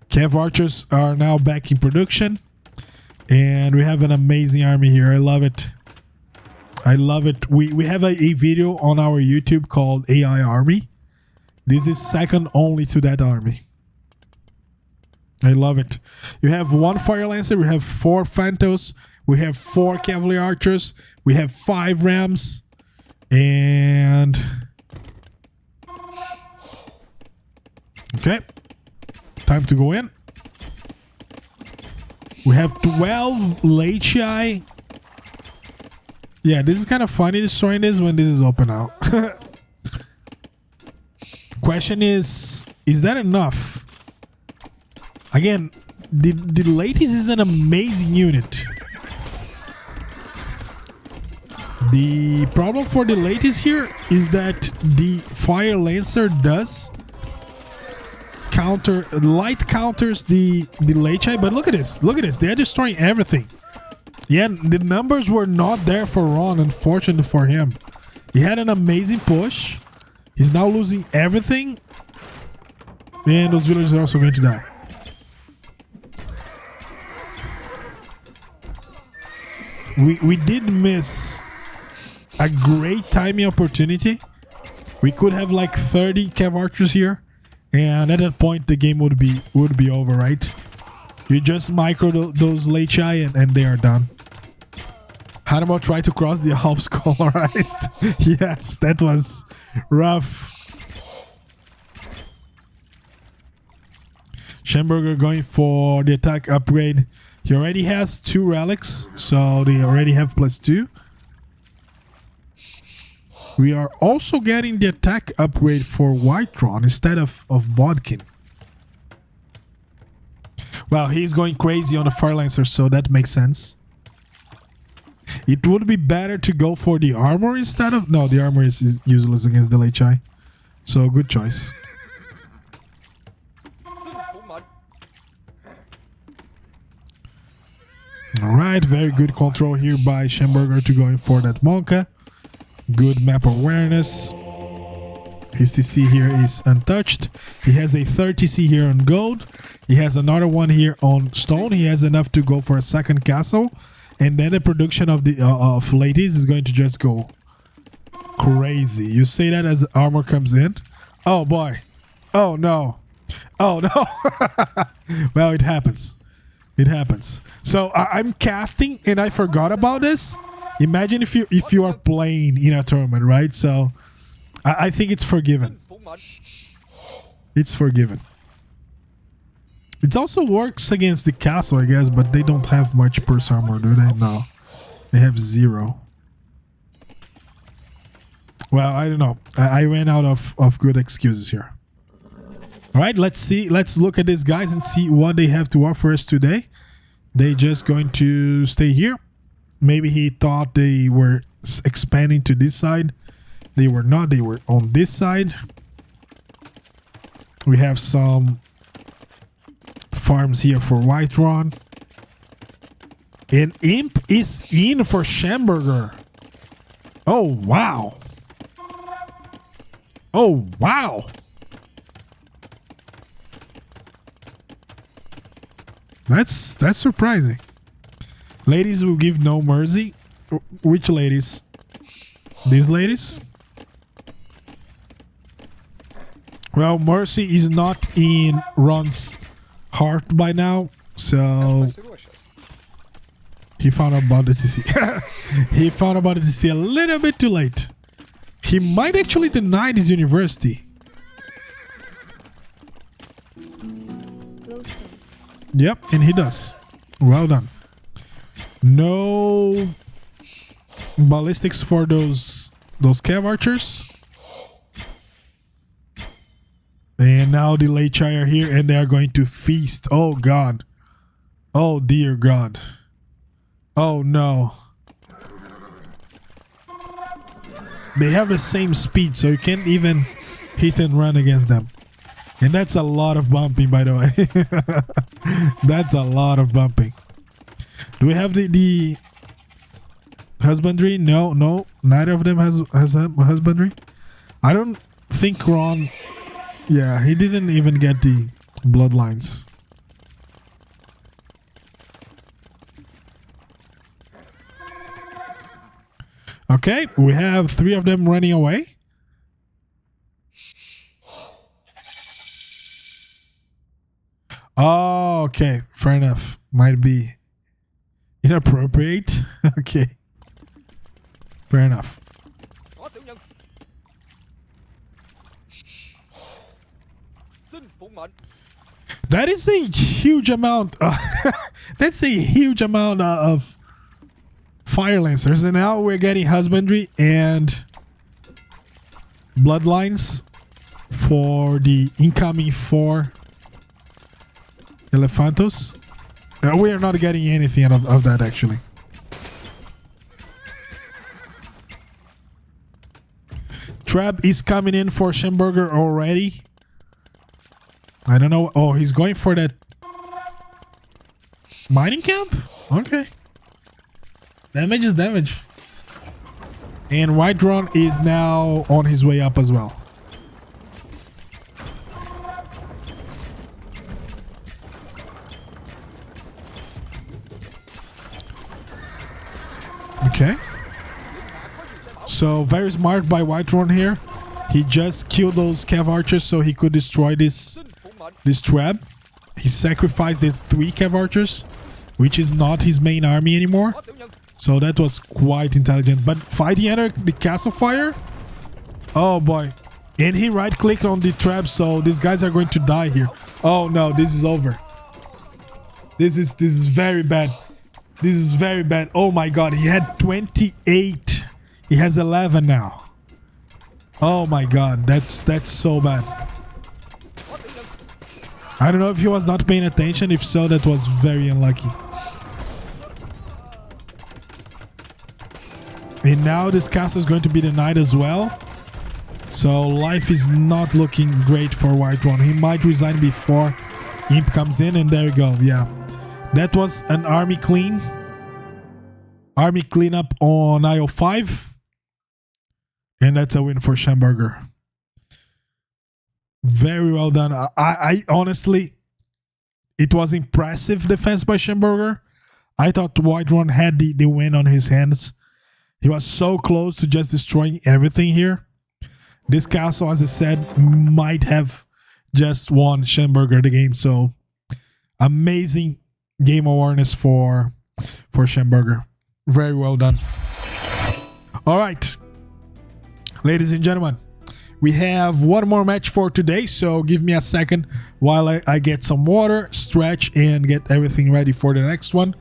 A: Cav archers are now back in production, and we have an amazing army here. I love it. I love it. We have a video on our YouTube called AI Army. This is second only to that army. I love it. You have 1 fire lancer, we have 4 phantos, we have 4 cavalry archers, we have 5 rams, and okay, time to go in. We have 12 Lachii. Yeah, this is kind of funny destroying this when this is open out. Question is that enough? Again, the latest is an amazing unit. The problem for the latest here is that the fire lancer does light counters the Lachii, but look at this, they're destroying everything. Yeah, the numbers were not there for Ron, unfortunately for him. He had an amazing push. He's now losing everything, and those villagers are also going to die. We did miss a great timing opportunity. We could have like 30 Cav archers here, and at that point the game would be over, right? You just micro those Lachii and they are done. Hannibal tried to cross the Alps colorized. Yes, that was rough. Shamburger going for the attack upgrade. He already has 2 relics, so they already have +2. We are also getting the attack upgrade for whyteRON instead of Bodkin. Well, he's going crazy on the Fire Lancer, so that makes sense. It would be better to go for the armor instead of... No, the armor is useless against the Lechai. So, good choice. Alright, very good control here by Shamburger to going for that Monka. Good map awareness. His TC here is untouched. He has a 30C here on gold. He has another one here on stone. He has enough to go for a second castle. And then the production of the of ladies is going to just go crazy. You say that as armor comes in. Oh boy. Oh no. Oh no. Well, it happens. It happens. So I'm casting and I forgot about this. Imagine if you are playing in a tournament, right? So I think it's forgiven. It's forgiven. It also works against the castle, I guess, but they don't have much purse armor, do they? No. They have 0. Well, I don't know. I ran out of good excuses here. Alright, let's see. Let's look at these guys and see what they have to offer us today. They just going to stay here. Maybe he thought they were expanding to this side. They were not. They were on this side. We have some farms here for whyteRON. And Imp is in for Shamburger. Oh, wow. Oh, wow. That's surprising. Ladies will give no mercy. Which ladies? These ladies? Well, mercy is not in Ron's heart by now, so he found out about the TC. He found out about the TC a little bit too late. He might actually deny this university. Yep, and he does. Well done. No ballistics for those cav archers. And now the Lechai are here and they are going to feast. Oh god. Oh dear god. Oh no. They have the same speed, so you can't even hit and run against them. And that's a lot of bumping, by the way. That's a lot of bumping. Do we have the husbandry? No. Neither of them has husbandry. I don't think Ron... Yeah, he didn't even get the bloodlines. Okay, we have 3 of them running away. Oh, okay. Fair enough. Might be inappropriate. Okay. Fair enough. That is a huge amount. That's a huge amount of fire lancers. And now we're getting husbandry and bloodlines for the incoming 4 Elephantos. We are not getting anything out of that, actually. Trap is coming in for Shamburger already. I don't know. Oh, he's going for that mining camp? Okay. Damage is damage. And whyteRON is now on his way up as well. Okay. So very smart by whyteRON here. He just killed those cav archers so he could destroy this trap. He sacrificed the 3 cav archers, which is not his main army anymore. So that was quite intelligent. But fighting under the castle fire? Oh boy. And he right clicked on the trap, so these guys are going to die here. Oh no, this is over. This is very bad. This is very bad. Oh my god, he had 28. He has 11 now. Oh my god, that's so bad. I don't know if he was not paying attention. If so, that was very unlucky. And now this castle is going to be denied as well. So life is not looking great for whyteRON. He might resign before Imp comes in, and there you go. Yeah, that was an army clean. Army cleanup on aisle 5. And that's a win for Shamburger. Very well done. I honestly, it was impressive defense by Shamburger. I thought whyteRON had the win on his hands. He was so close to just destroying everything here. This castle, as I said, might have just won Shamburger the game. So amazing game awareness for Shamburger. Very well done. All right, ladies and gentlemen, we have one more match for today. So give me a second while I get some water, stretch, and get everything ready for the next one.